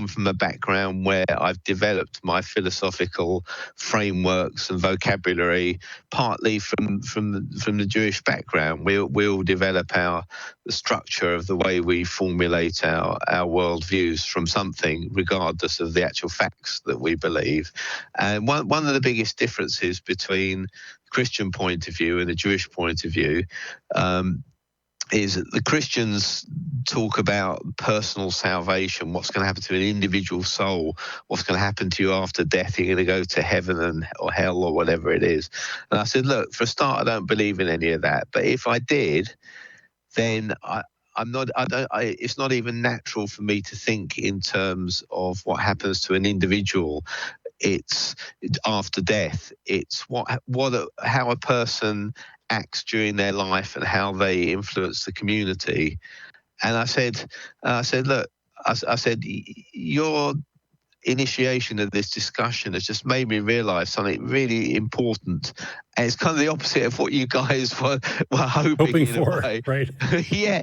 from a background where I've developed my philosophical frameworks and vocabulary partly from the Jewish background. We'll develop the structure of the way we formulate our worldviews from something, regardless of the actual facts that we believe. And one of the biggest differences between the Christian point of view and the Jewish point of view is the Christians talk about personal salvation, what's going to happen to an individual soul, what's going to happen to you after death, you're going to go to heaven or hell or whatever it is. And I said, look, for a start, I don't believe in any of that. But if I did, then it's not even natural for me to think in terms of what happens to an individual. It's after death. It's how a person acts during their life and how they influence the community. And I said, look, I said, your initiation of this discussion has just made me realise something really important, and it's kind of the opposite of what you guys were hoping for, right? yeah.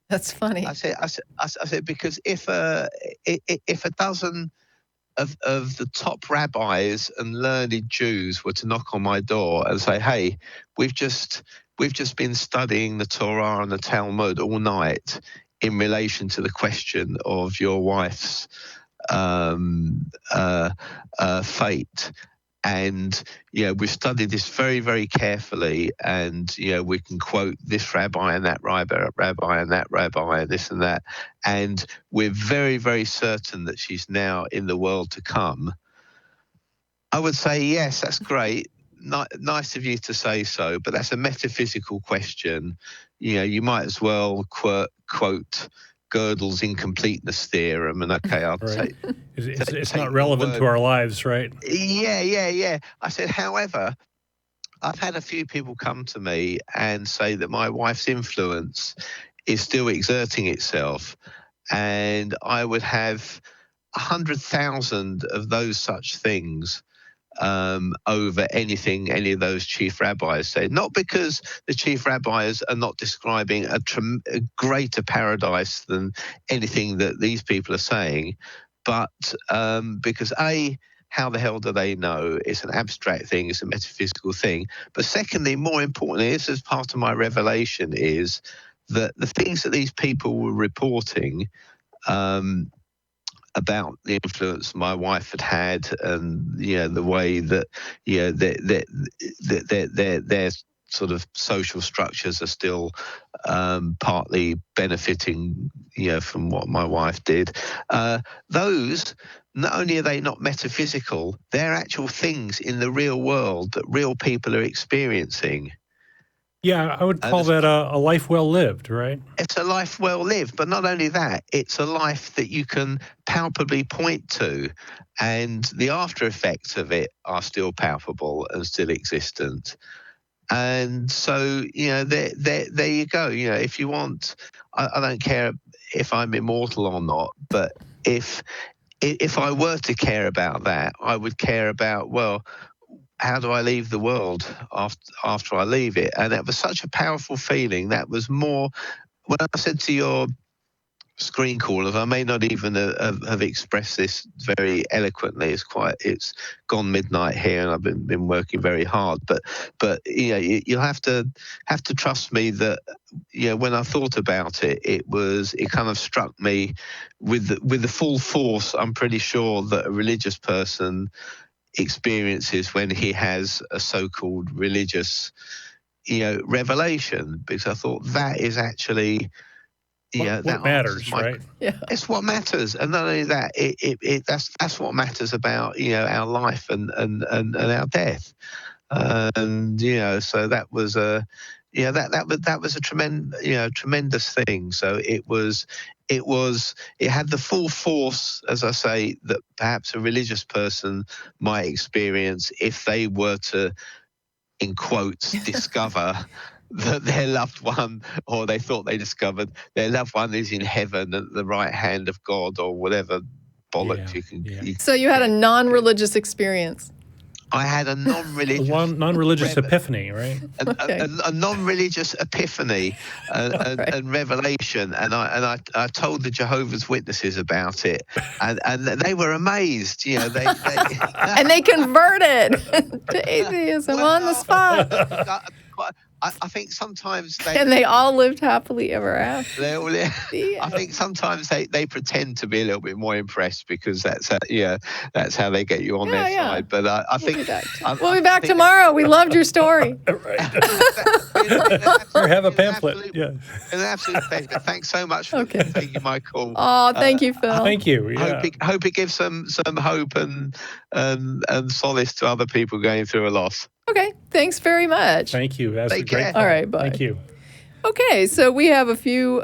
That's funny. I said because if a dozen of the top rabbis and learned Jews were to knock on my door and say, hey, we've just been studying the Torah and the Talmud all night in relation to the question of your wife's fate. And, we've studied this very, very carefully, and, we can quote this rabbi and that rabbi and that rabbi and this and that. And we're very, very certain that she's now in the world to come. I would say, yes, that's great. Nice of you to say so, but that's a metaphysical question. You might as well quote Gödel's incompleteness theorem, and I'll say it's not relevant to our lives, right? Yeah. I said, however, I've had a few people come to me and say that my wife's influence is still exerting itself, and I would have 100,000 of those such things over anything any of those chief rabbis say. Not because the chief rabbis are not describing a greater paradise than anything that these people are saying, but because how the hell do they know? It's an abstract thing, it's a metaphysical thing. But secondly, more importantly, this is part of my revelation, is that the things that these people were reporting about the influence my wife had and the way that their sort of social structures are still partly benefiting from what my wife did. Those, not only are they not metaphysical, they're actual things in the real world that real people are experiencing. Yeah, I would call that a life well lived, right? It's a life well lived, but not only that, it's a life that you can palpably point to, and the after effects of it are still palpable and still existent. And so, there you go. If you want, I don't care if I'm immortal or not, but if I were to care about that, I would care about, well, how do I leave the world after I leave it? And that was such a powerful feeling. That was more, when I said to your screen callers, I may not even have expressed this very eloquently. It's gone midnight here, and I've been working very hard. But you'll have to trust me that when I thought about it, it kind of struck me with the full force. I'm pretty sure that a religious person experiences when he has a so-called religious revelation, because I thought that is actually what that matters, right? Yeah, it's what matters. And not only that, that's what matters about our life and our death. And so that was a that was a tremendous thing. So it had the full force, as I say, that perhaps a religious person might experience if they were to, in quotes, discover that their loved one, or they thought they discovered their loved one, is in heaven at the right hand of God, or whatever bollocks you can. So you had a non-religious experience. I had a non-religious non-religious epiphany, right? A non-religious epiphany and revelation, and I told the Jehovah's Witnesses about it, and they were amazed. They and they converted to atheism on the spot. I think sometimes And they all lived happily ever after. they all, I think sometimes they pretend to be a little bit more impressed because that's that's how they get you on their side. But I think we'll be back tomorrow. We loved your story. Or have a pamphlet. Yeah. An absolute pleasure. Thanks so much for taking my call. Oh, thank you, Phil. Thank you. Yeah. Hope it gives some hope and solace to other people going through a loss. Okay, thanks very much. Thank you. That's Take a great care. call. All right, bye. Thank you. Okay, so we have a few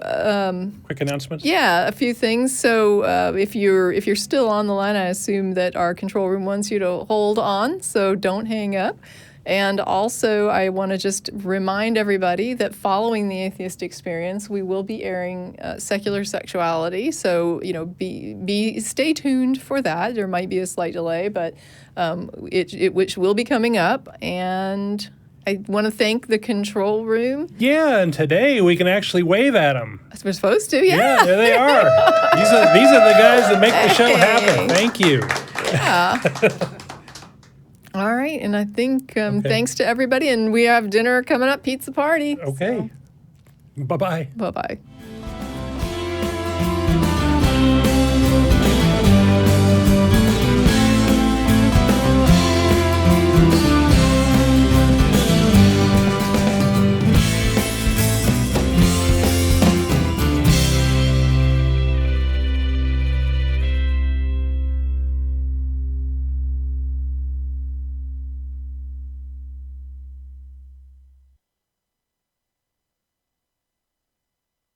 Quick announcements? Yeah, a few things. So if you're still on the line, I assume that our control room wants you to hold on, so don't hang up. And also, I want to just remind everybody that following the Atheist Experience, we will be airing Secular Sexuality. So stay tuned for that. There might be a slight delay, but which will be coming up. And I want to thank the control room. Yeah, and today we can actually wave at them. We're supposed to, yeah. Yeah, there they are. These are the guys that make the show happen. Thank you. Yeah. All right, and I think thanks to everybody, and we have dinner coming up, pizza party. Okay. Bye-bye. Bye-bye.